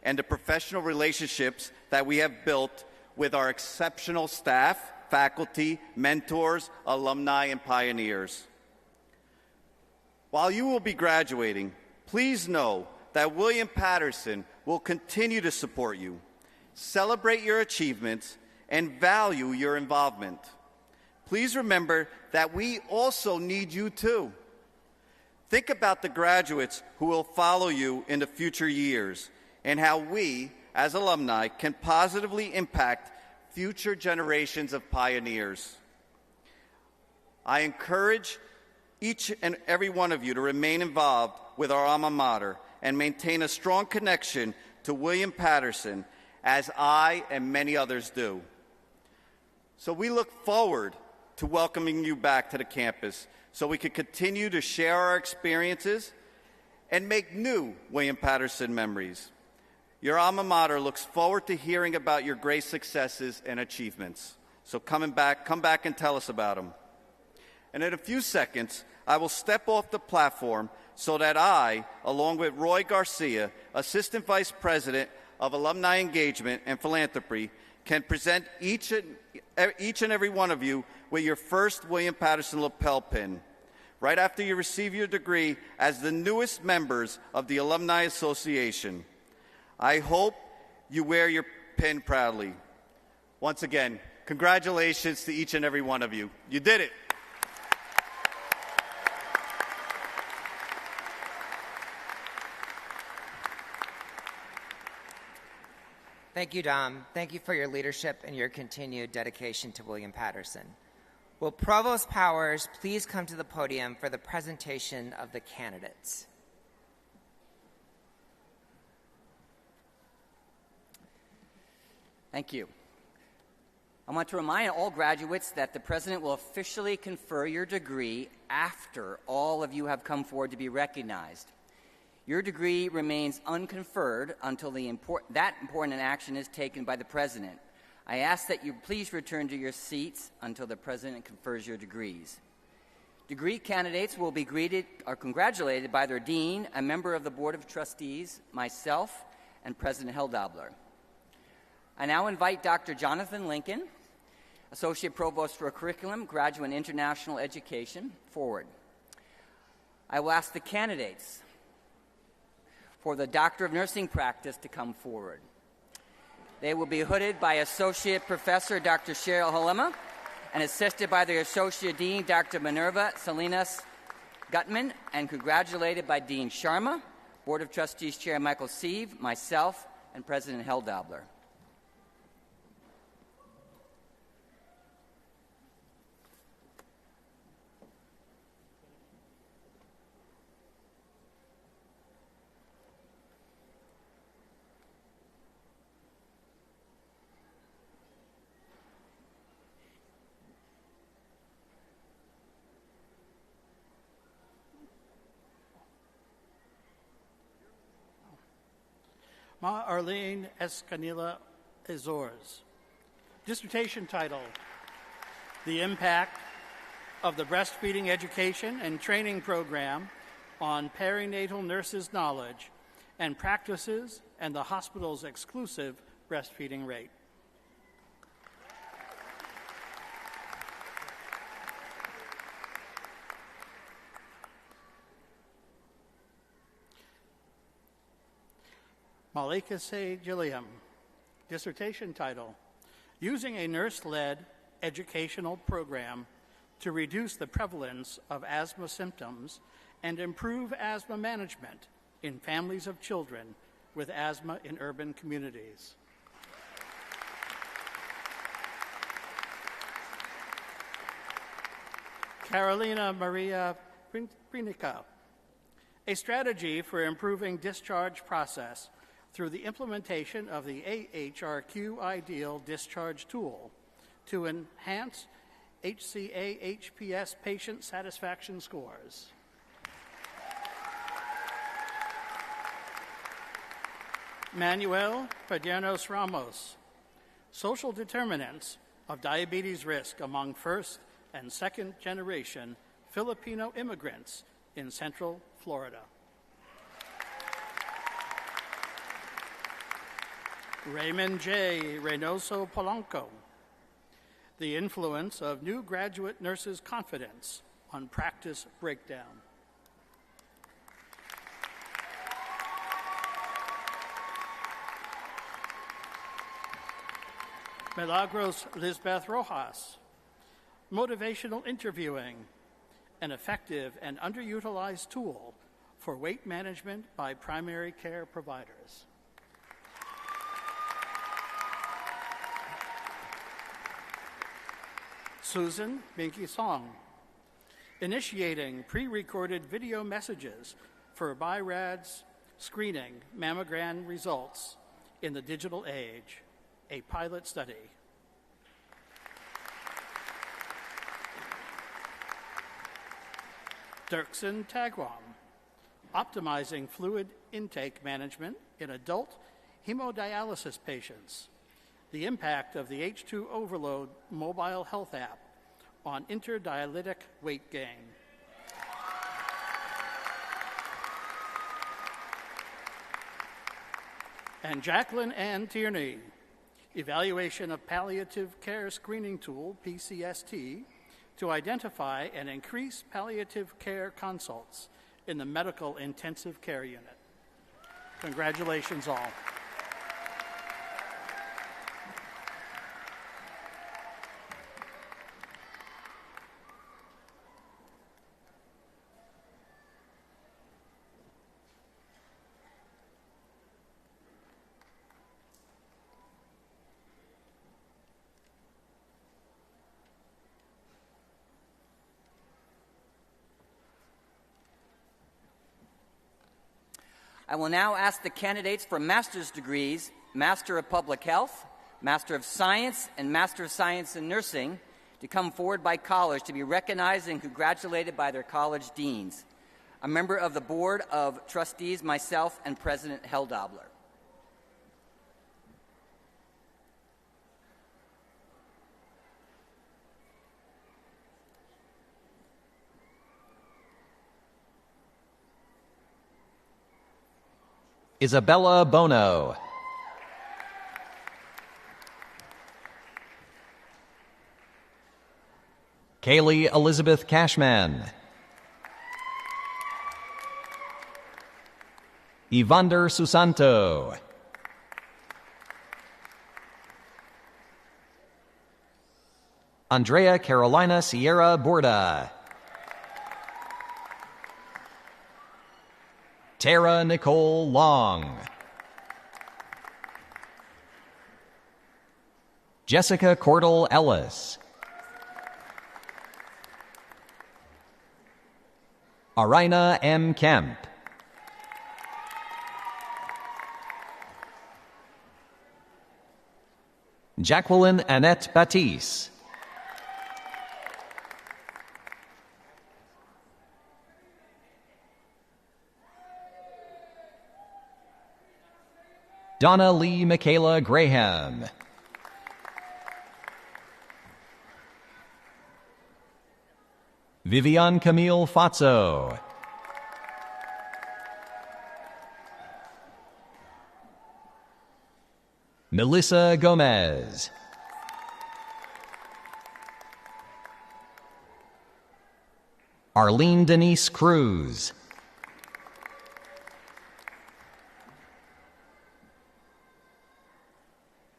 and the professional relationships that we have built with our exceptional staff, faculty, mentors, alumni, and pioneers. While you will be graduating, please know that William Patterson will continue to support you, celebrate your achievements, and value your involvement. Please remember that we also need you too. Think about the graduates who will follow you in the future years and how we, as alumni, can positively impact future generations of pioneers. I encourage each and every one of you to remain involved with our alma mater and maintain a strong connection to William Patterson, as I and many others do. So we look forward to welcoming you back to the campus so we can continue to share our experiences and make new William Patterson memories. Your alma mater looks forward to hearing about your great successes and achievements. So come back and tell us about them. And in a few seconds, I will step off the platform so that I, along with Roy Garcia, Assistant Vice President of Alumni Engagement and Philanthropy, can present each and every one of you with your first William Patterson lapel pin right after you receive your degree as the newest members of the Alumni Association. I hope you wear your pin proudly. Once again, congratulations to each and every one of you. You did it. Thank you, Dom. Thank you for your leadership and your continued dedication to William Patterson. Will Provost Powers please come to the podium for the presentation of the candidates? Thank you. I want to remind all graduates that the President will officially confer your degree after all of you have come forward to be recognized. Your degree remains unconferred until that important action is taken by the President. I ask that you please return to your seats until the President confers your degrees. Degree candidates will be greeted or congratulated by their Dean, a member of the Board of Trustees, myself, and President Heldobler. I now invite Dr. Jonathan Lincoln, Associate Provost for Curriculum, Graduate and International Education, forward. I will ask the candidates for the Doctor of Nursing practice to come forward. They will be hooded by Associate Professor Dr. Cheryl Halema and assisted by their Associate Dean Dr. Minerva Salinas Gutman and congratulated by Dean Sharma, Board of Trustees Chair Michael Sieve, myself, and President Heldobler. Ma Arlene Escanilla Azores. Dissertation title, The Impact of the Breastfeeding Education and Training Program on Perinatal Nurses' Knowledge and Practices and the Hospital's Exclusive Breastfeeding Rate. Malika Se Gilliam. Dissertation title, Using a Nurse-Led Educational Program to Reduce the Prevalence of Asthma Symptoms and Improve Asthma Management in Families of Children with Asthma in Urban Communities. Carolina Maria Prinica. A strategy for improving discharge process through the implementation of the AHRQ Ideal Discharge Tool to enhance HCA-HPS patient satisfaction scores. Manuel Padernos Ramos. Social determinants of diabetes risk among first and second generation Filipino immigrants in Central Florida. Raymond J. Reynoso Polanco. The influence of new graduate nurses' confidence on practice breakdown. Milagros Lisbeth Rojas. Motivational interviewing, an effective and underutilized tool for weight management by primary care providers. Susan Binky Song, initiating pre-recorded video messages for BI-RADS screening mammogram results in the digital age, a pilot study. Dirksen Tagwam, optimizing fluid intake management in adult hemodialysis patients, the impact of the H2 Overload mobile health app on interdialytic weight gain. And Jacqueline Ann Tierney, evaluation of palliative care screening tool, PCST, to identify and increase palliative care consults in the medical intensive care unit. Congratulations all. I will now ask the candidates for master's degrees, Master of Public Health, Master of Science, and Master of Science in Nursing to come forward by college to be recognized and congratulated by their college deans. A member of the Board of Trustees, myself, and President Heldobler. Isabella Bono. Kaylee Elizabeth Cashman. Evander Susanto. Andrea Carolina Sierra Borda. Tara Nicole Long. Jessica Cordell Ellis. Arina M. Kemp. Jacqueline Annette Batisse. Donna Lee Michaela Graham. Vivian Camille Fazzo. Melissa Gomez. Arlene Denise Cruz.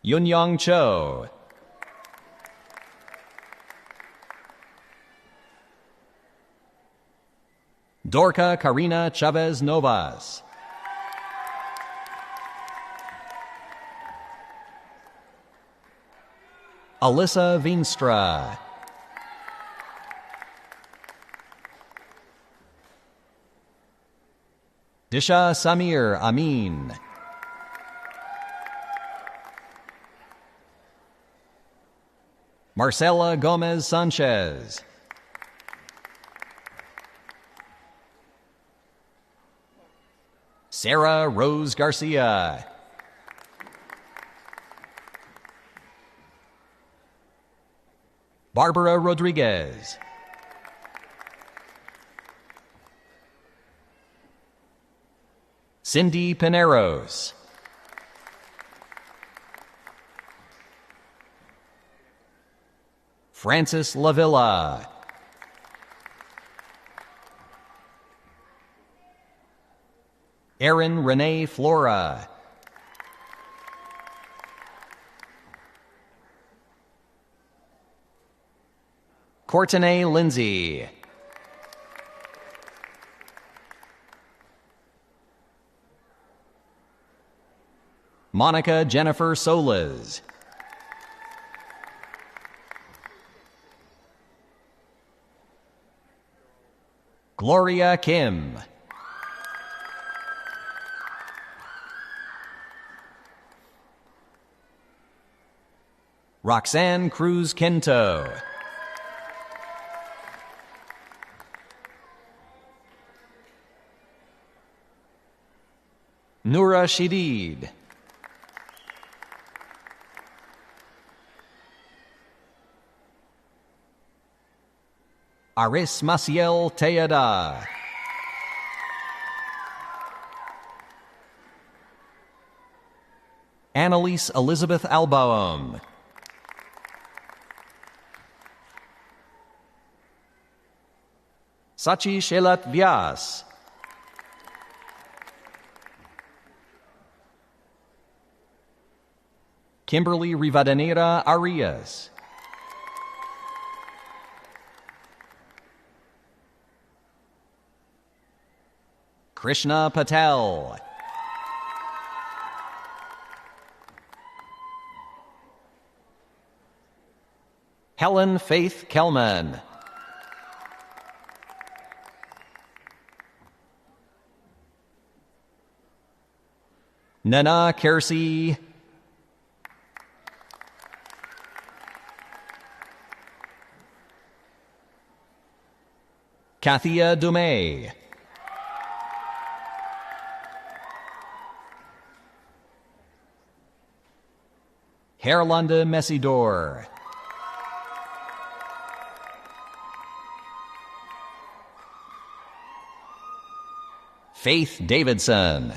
Yunyang Cho. Dorca Karina Chavez Novas. Alyssa Veenstra. Disha Samir Amin. Marcela Gomez Sanchez. Sarah Rose Garcia. Barbara Rodriguez. Cindy Pineros. Francis Lavilla. Erin Renee Flora. Courtenay Lindsay. Monica Jennifer Solis. Gloria Kim. Roxanne Cruz Quinto. Noura Shidid. Aris Maciel Tejada. Annalise Elizabeth Albaum. Sachi Shelat Vyas. Kimberly Rivadeneira Arias. Krishna Patel. Helen Faith Kelman. Nana Kersey. Kathia Dumay. Herlanda Messidor. Faith Davidson.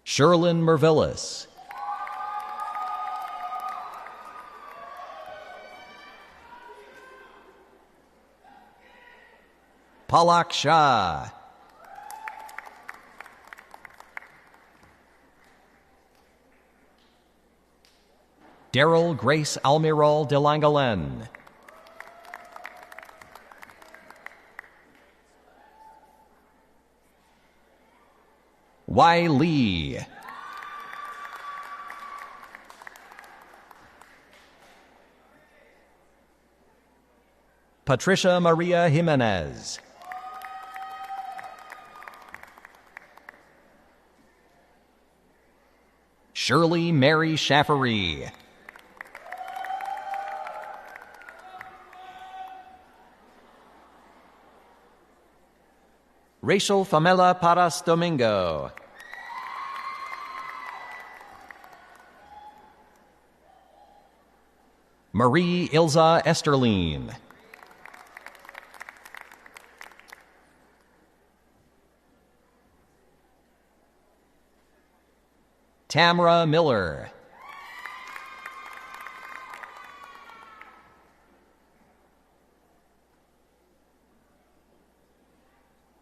Sherlyn Mervillis. Palak Shah. Daryl Grace Almiral de Langalen. Y. Lee. Patricia Maria Jimenez. Shirley Mary Schaffery. Rachel Famela Paras Domingo. Marie Ilza Esterline. Tamra Miller.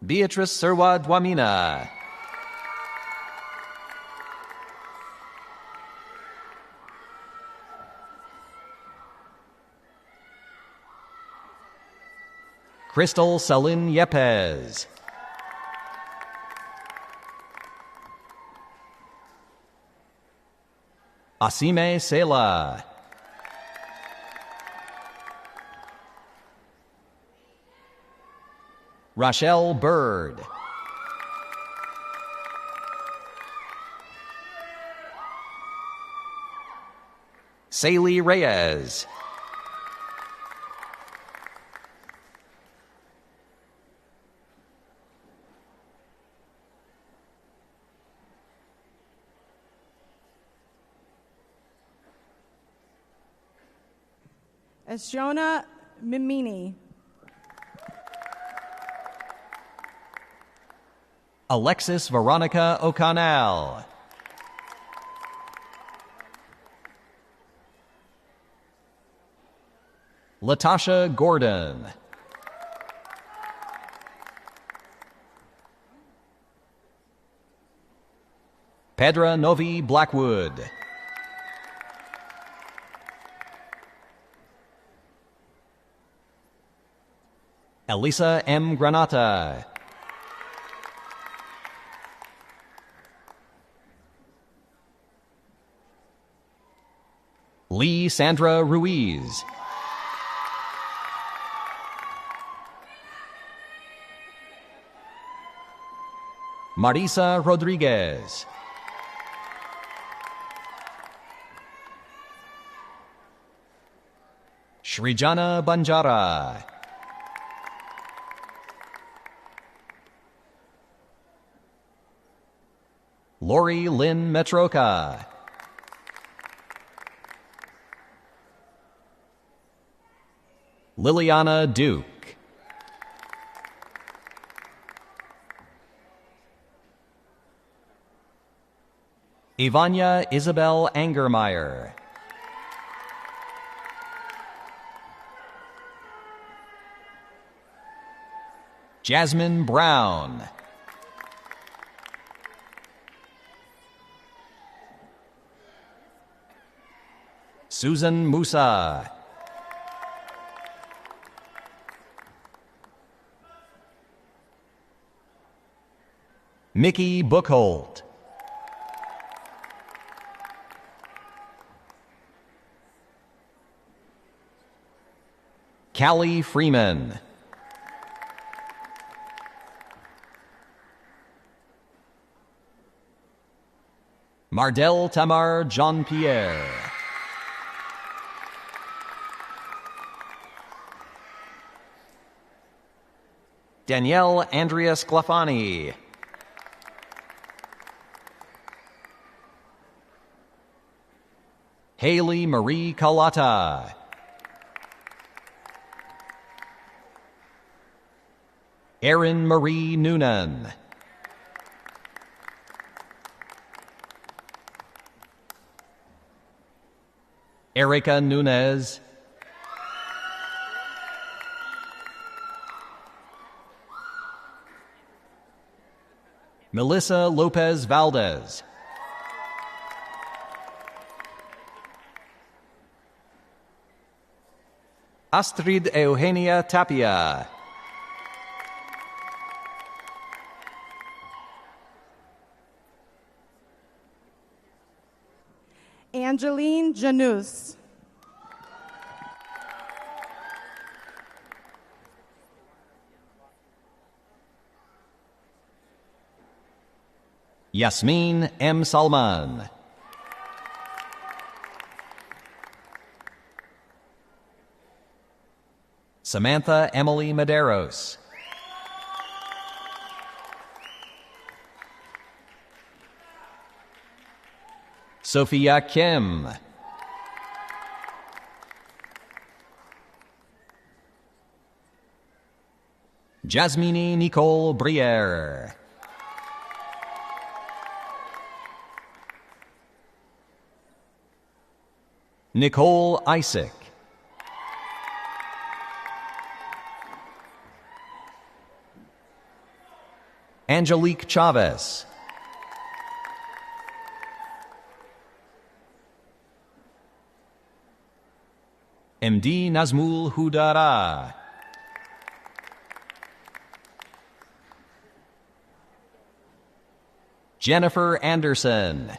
Beatrice Serwa Dwamina. Crystal Salin Yepes. Asime Sela. Rochelle Bird. Saley Reyes. Esjona Mimini. Alexis Veronica O'Connell. Latasha Gordon. Pedra Novi Blackwood. Elisa M. Granata. Lee Sandra Ruiz. Marisa Rodriguez. Srijana Banjara. Lori Lynn Metroka. Liliana Duke. Ivania Isabel Angermeyer. Jasmine Brown. Susan Musa. Mickey Buchholz. Callie Freeman. Mardell Tamar Jean-Pierre. Danielle Andrea Sclafani. Haley Marie Kalata. Erin Marie Noonan. Erica Nunez. Melissa Lopez Valdez. Astrid Eugenia Tapia. Angeline Janus. Yasmin M. Salman. Samantha Emily Medeiros. Sophia Kim. Jasmine Nicole Briere. Nicole Isaac. Angelique Chavez. MD Nazmul Hudara. Jennifer Anderson.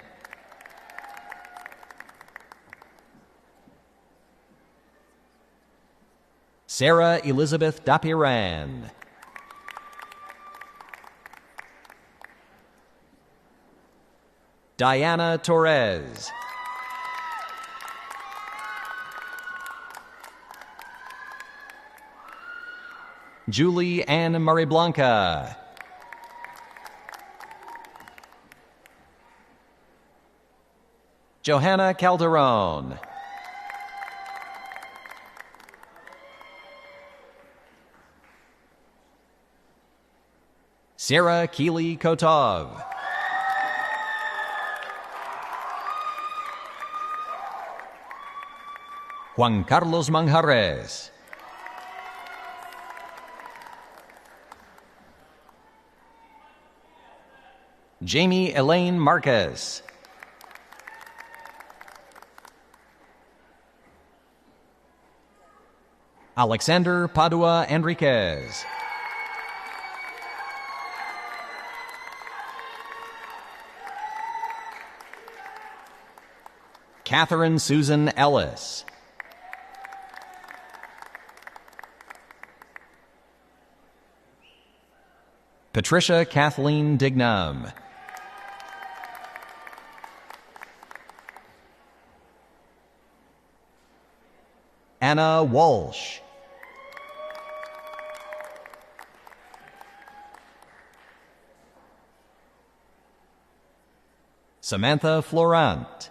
Sarah Elizabeth Dapiran. Diana Torres. Julie Ann Mariblanca. Johanna Calderon. Sarah Keeley Kotov. Juan Carlos Manjares. Jamie Elaine Marquez. Alexander Padua Enriquez. Catherine Susan Ellis. Patricia Kathleen Dignam. Anna Walsh. Samantha Florent.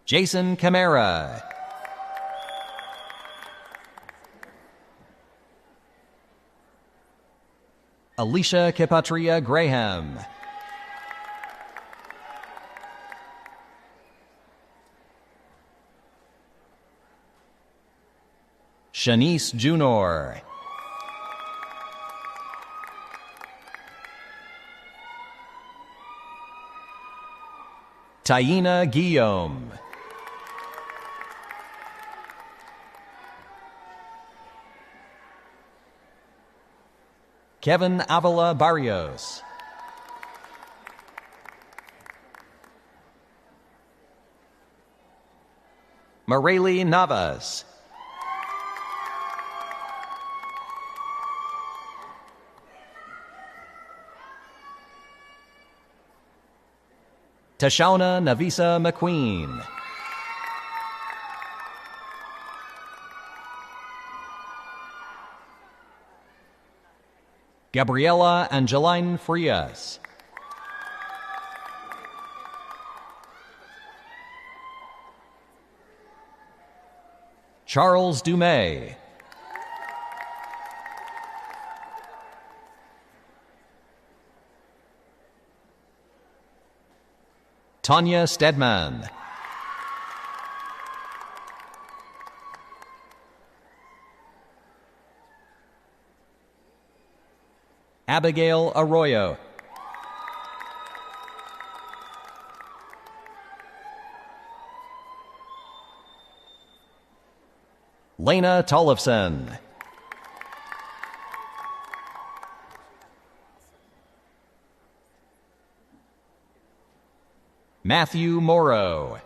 Jason Camara. Alicia Kipatria Graham. Shanice Junor. Taina Guillaume. Kevin Avila Barrios. Marely Navas. Tashauna Navisa McQueen. Gabriela Angeline Frias. Charles Dumais. Tanya Stedman. Abigail Arroyo. Lena Tollefson. Matthew Morrow.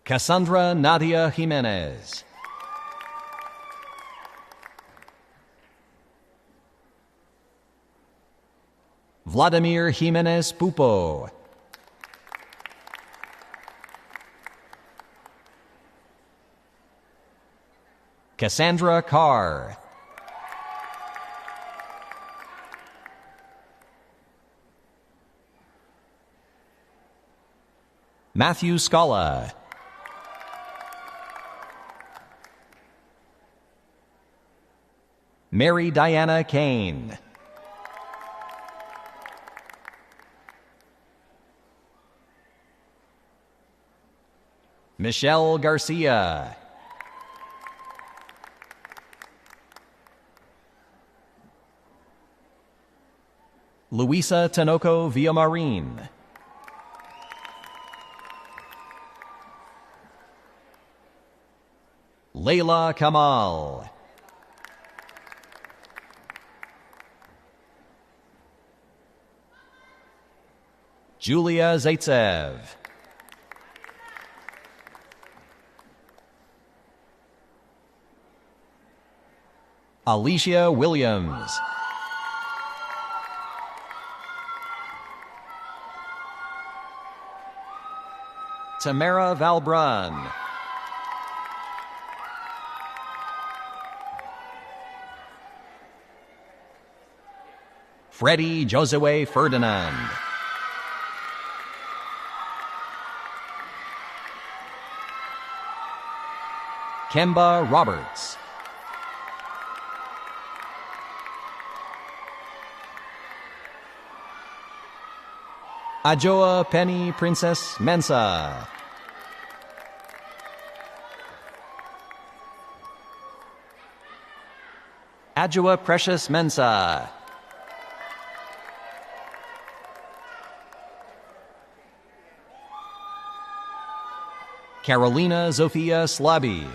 Cassandra Nadia Jimenez. Vladimir Jimenez Pupo. Cassandra Carr. Matthew Scala. Mary Diana Kane. Michelle Garcia. Luisa Tinoco Villamarin. Layla Kamal. Julia Zaitsev. Alicia Williams. Tamara Valbrun. Freddie Josue Ferdinand. Kemba Roberts. Ajoa Penny Princess Mensa. Ajoa Precious Mensa. Carolina Zofia Slaby.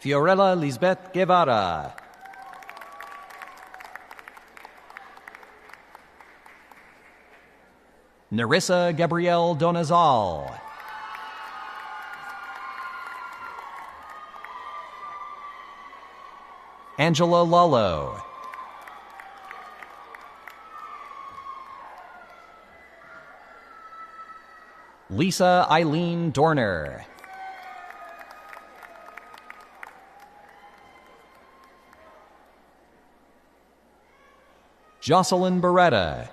Fiorella Lisbeth Guevara. Nerissa Gabrielle Donazal. Angela Lullo. Lisa Eileen Dorner. Jocelyn Beretta.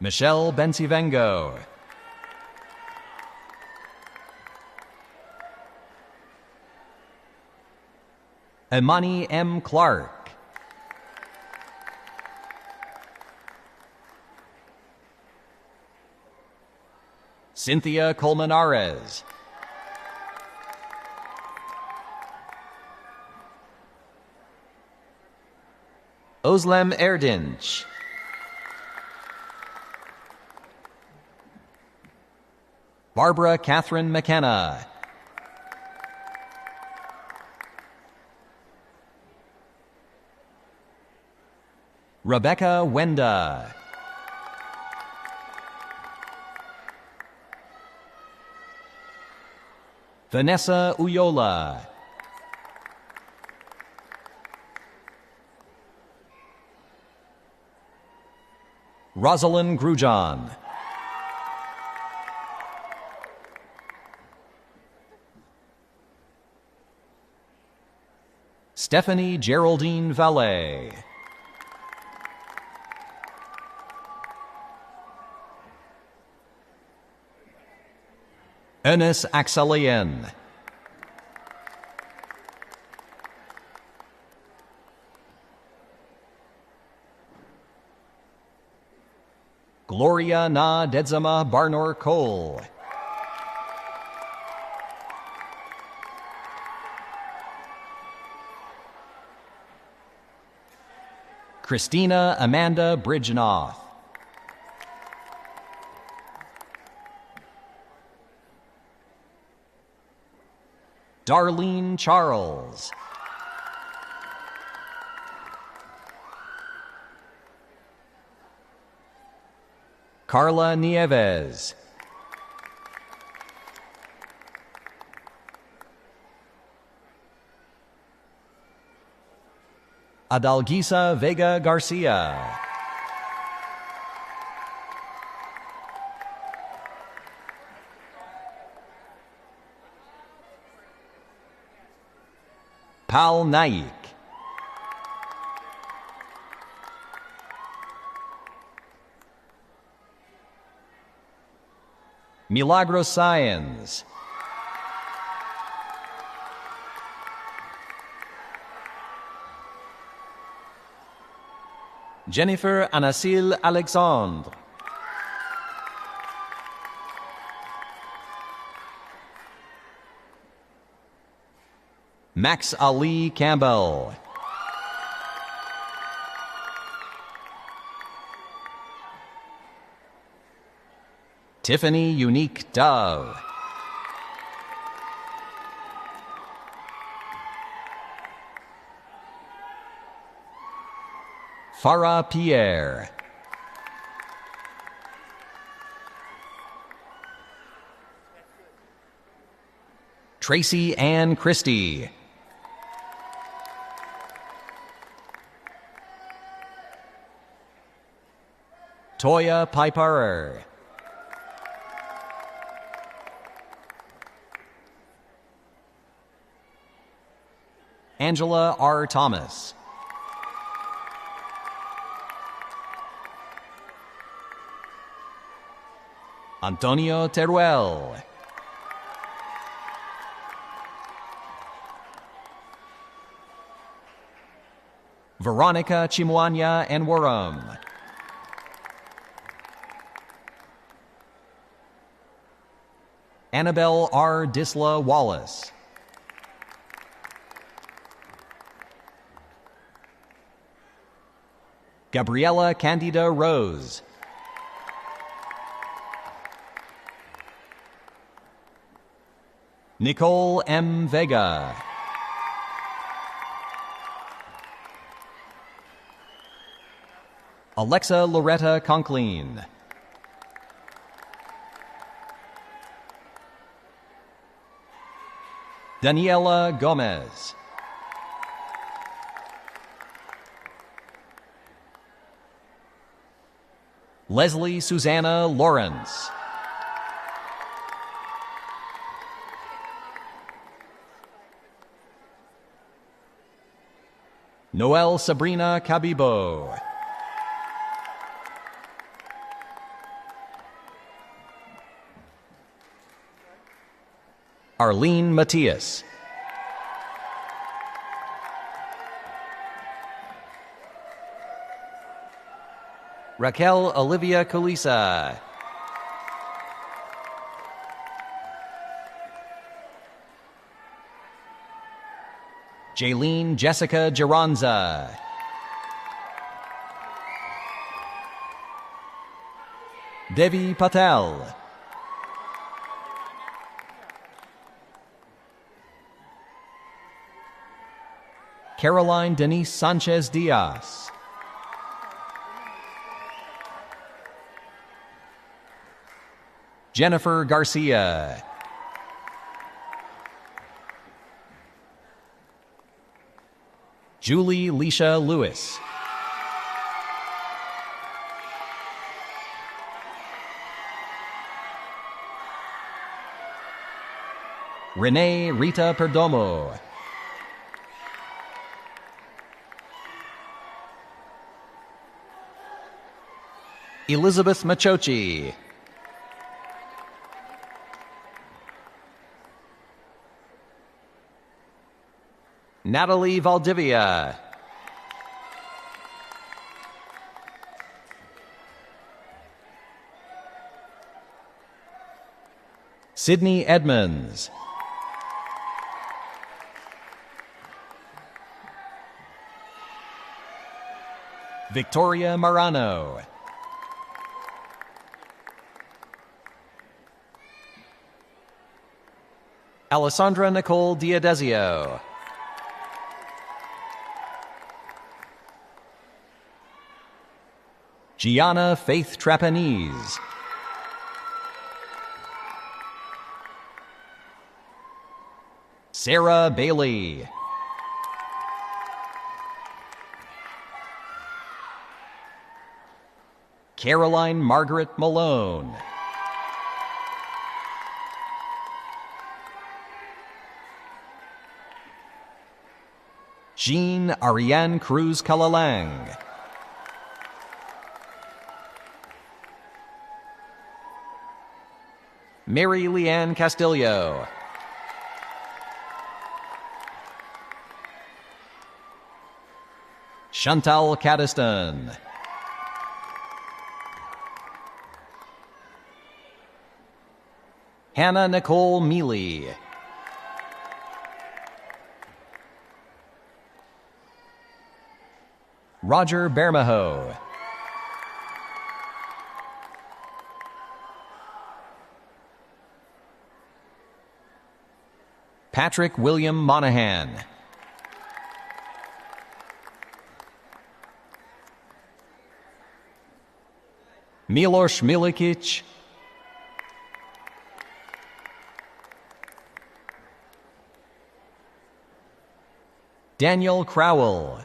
Michelle Bencivengo. Imani M. Clark. Cynthia Colmenares. Özlem Erdinç. Barbara Catherine McKenna. Rebecca Wenda. Vanessa Uyola. Rosalind Grujon. Stephanie Geraldine Valet. Enes Axelian. Gloria Na Dedzama Barnor Cole. Christina Amanda Bridgenoth. Darlene Charles. Carla Nieves. Adalgisa Vega Garcia. Pal Naik. Milagros Sáenz. Jennifer Anasil Alexandre. Max Ali Campbell. Tiffany Unique Dove. Farah Pierre. Tracy Ann Christie. Toya Piperer. Angela R. Thomas. Antonio Teruel. Veronica Chimwanya Enwarum. Annabelle R. Disla Wallace. Gabriela Candida Rose. Nicole M. Vega. Alexa Loretta Conkleen. Daniela Gomez. Leslie Susanna Lawrence. Noel Sabrina Cabibo. Arlene Matias. Raquel Olivia Kulisa. Jaylene Jessica Geronza. Devi Patel. Caroline Denise Sanchez Diaz. Jennifer Garcia. Julie Leisha Lewis. Renee Rita Perdomo. Elizabeth Machochi. Natalie Valdivia. Sydney Edmonds. Victoria Marano. Alessandra Nicole Diadesio. Gianna Faith Trapanese. Sarah Bailey. Caroline Margaret Malone. Jean Ariane Cruz Calalang. Mary Leanne Castillo. Chantal Caddiston. Hannah Nicole Mealy. Roger Bermejo. Patrick William Monahan. Miloš Milikic. Daniel Crowell.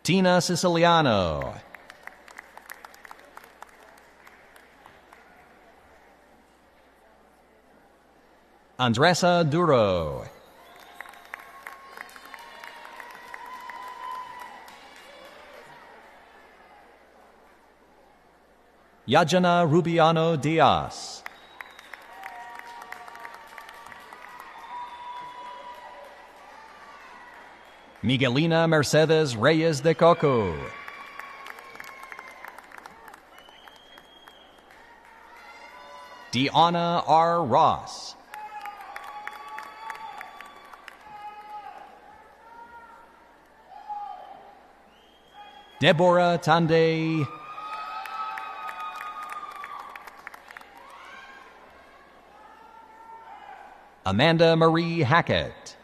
Tina Siciliano. Andressa Duro. Yajana Rubiano Diaz. Miguelina Mercedes Reyes de Coco. Deanna R. Ross. Deborah Tande. Amanda Marie Hackett.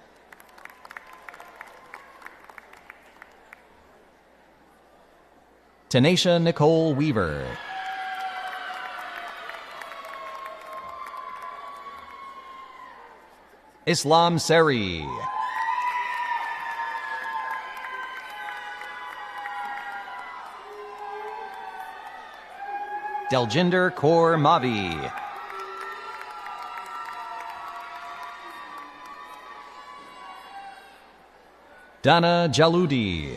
Tanisha Nicole Weaver. Islam Seri. Deljinder Kaur Mavi. Dana Jaludi.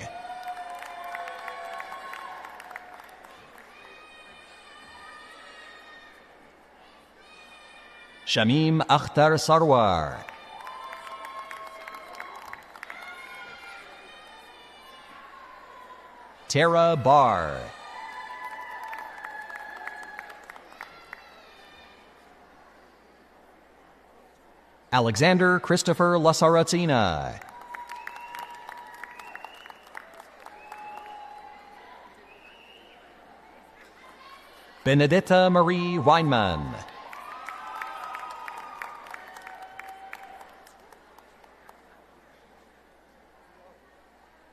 Shamim Akhtar Sarwar. Tara Barr. Alexander Christopher Lasaratina. Benedetta Marie Weinman.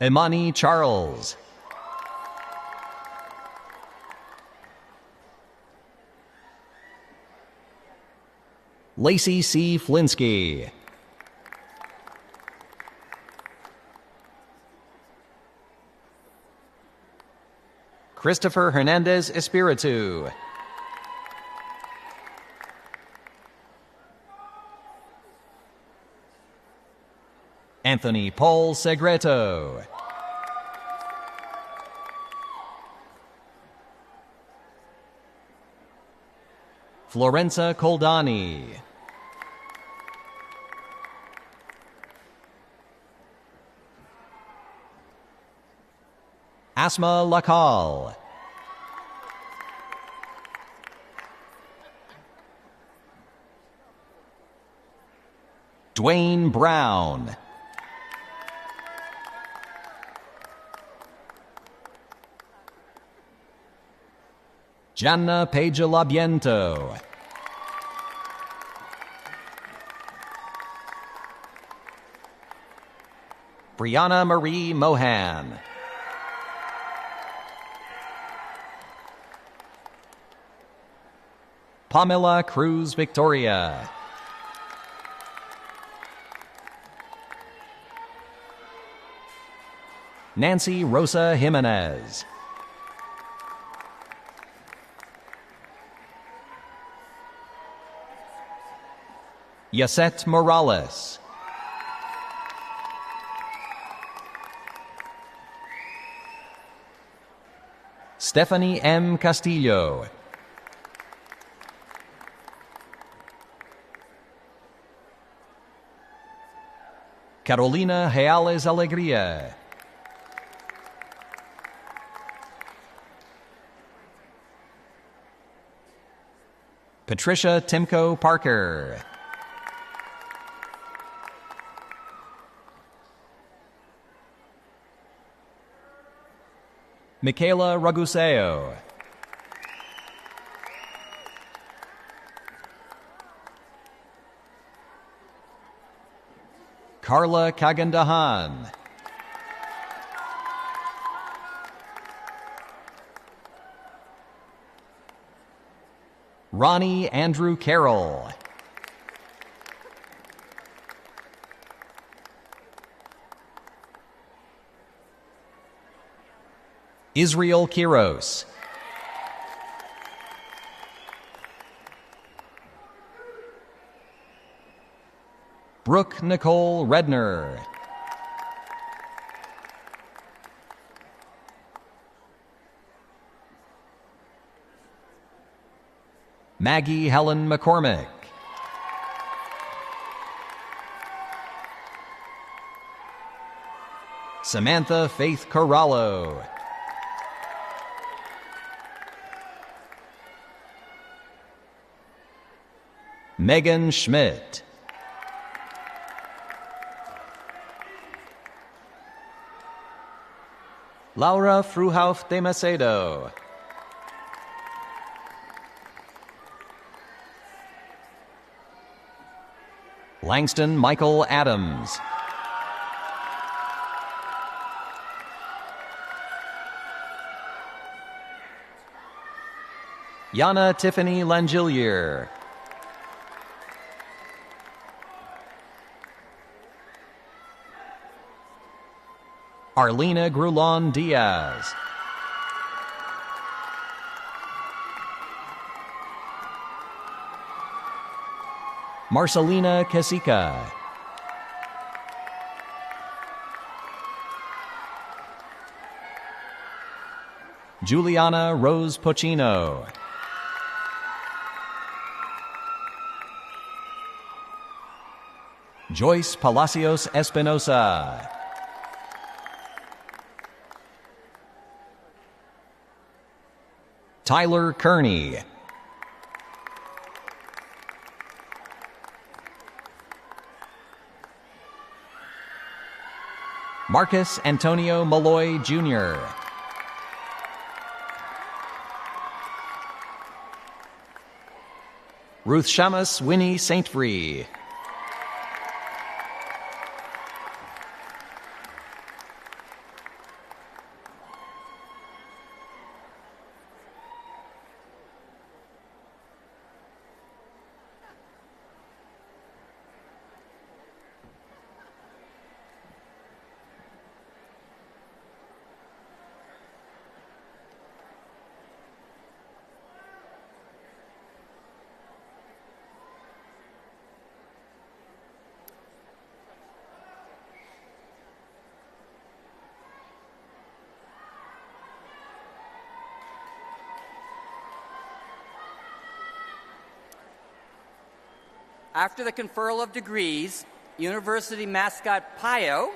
Imani Charles. Lacey C. Flinsky. Christopher Hernandez Espiritu. Anthony Paul Segreto. Florenza Coldani. Asma Lakal. Dwayne Brown. Gianna Peja Labiento. Brianna Marie Mohan. Pamela Cruz Victoria. Nancy Rosa Jimenez. Yasset Morales. Stephanie M. Castillo. Carolina Reales Alegria. Patricia Timko Parker. Michaela Raguseo. Carla Kagandahan. Ronnie Andrew Carroll. Israel Kiros. Brooke Nicole Redner. Maggie Helen McCormick. Samantha Faith Corallo. Megan Schmidt. Laura Fruhauf de Macedo. Langston Michael Adams. Yana Tiffany Langillier. Arlena Grulon Diaz. Marcelina Casica. Juliana Rose Pochino. Joyce Palacios Espinosa. Tyler Kearney. Marcus Antonio Malloy, Jr. Ruth Shamus Winnie Saintfree. After the conferral of degrees, University mascot Pio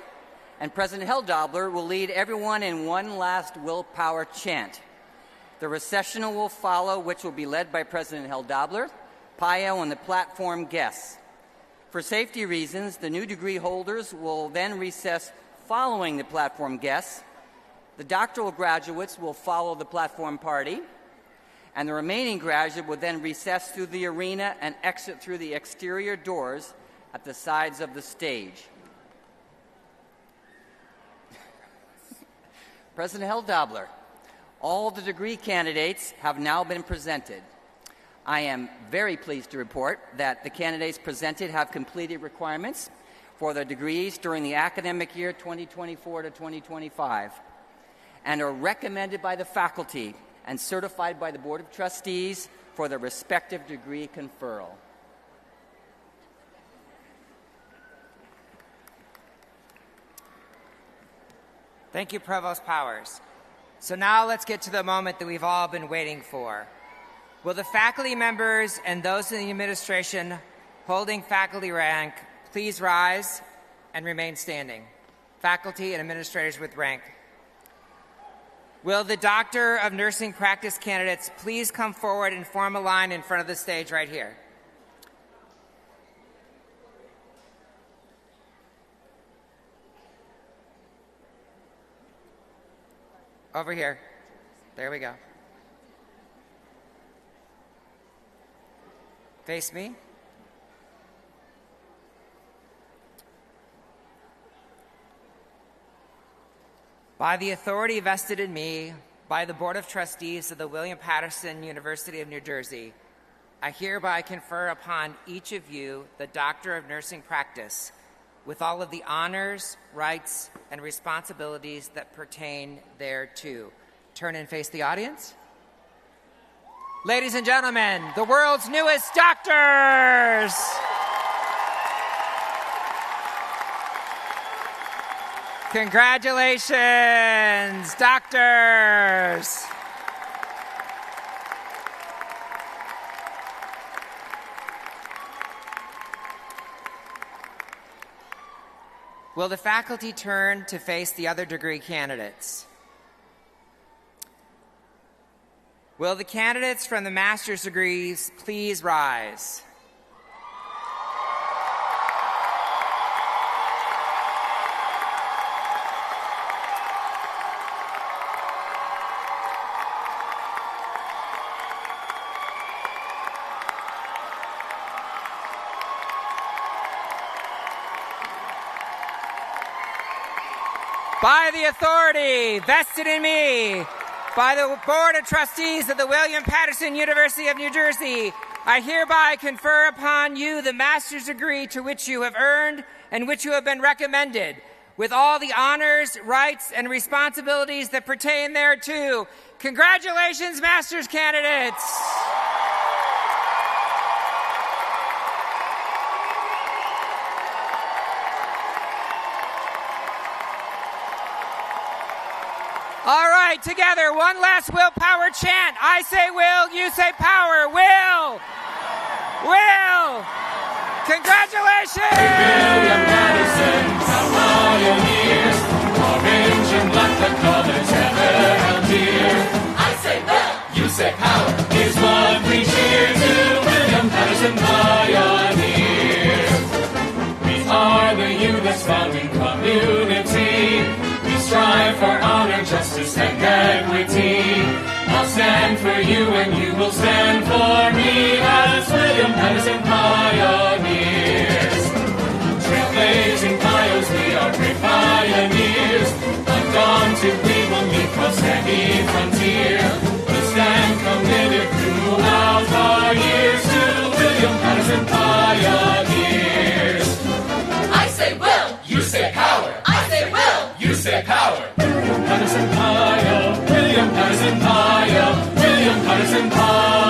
and President Helldobler will lead everyone in one last willpower chant. The recessional will follow, which will be led by President Helldobler, Pio, and the platform guests. For safety reasons, the new degree holders will then recess following the platform guests. The doctoral graduates will follow the platform party, and the remaining graduate will then recess through the arena and exit through the exterior doors at the sides of the stage. President Helldobler, all the degree candidates have now been presented. I am very pleased to report that the candidates presented have completed requirements for their degrees during the academic year 2024 to 2025 and are recommended by the faculty and certified by the Board of Trustees for their respective degree conferral. Thank you, Provost Powers. So now let's get to the moment that we've all been waiting for. Will the faculty members and those in the administration holding faculty rank please rise and remain standing? Faculty and administrators with rank. Will the Doctor of Nursing Practice candidates please come forward and form a line in front of the stage right here? Over here. There we go. Face me. By the authority vested in me by the Board of Trustees of the William Patterson University of New Jersey, I hereby confer upon each of you the Doctor of Nursing Practice with all of the honors, rights, and responsibilities that pertain thereto. Turn and face the audience. Ladies and gentlemen, the world's newest doctors! Congratulations, doctors! Will the faculty turn to face the other degree candidates? Will the candidates from the master's degrees please rise? By the authority vested in me by the Board of Trustees of the William Patterson University of New Jersey, I hereby confer upon you the master's degree to which you have earned and which you have been recommended, with all the honors, rights, and responsibilities that pertain thereto. Congratulations, master's candidates! All right, together, one last willpower chant. I say will, you say power. Will! Will! Congratulations! William Madison, pioneers, orange and black, the colors ever held dear. I say well, you say power, is what we cheer to William Madison pioneers. We are the youth's founding community. We strive for honor, justice, and equity. I'll stand for you and you will stand for me as William Madison pioneers. Trailblazing pios, we are great pioneers. Undaunted, we will meet cross any frontier. We stand committed throughout our years to William Madison pioneers. I say will, you say power. I say will, you say power. William Madison Pio, William Madison Pio, William Madison Pio.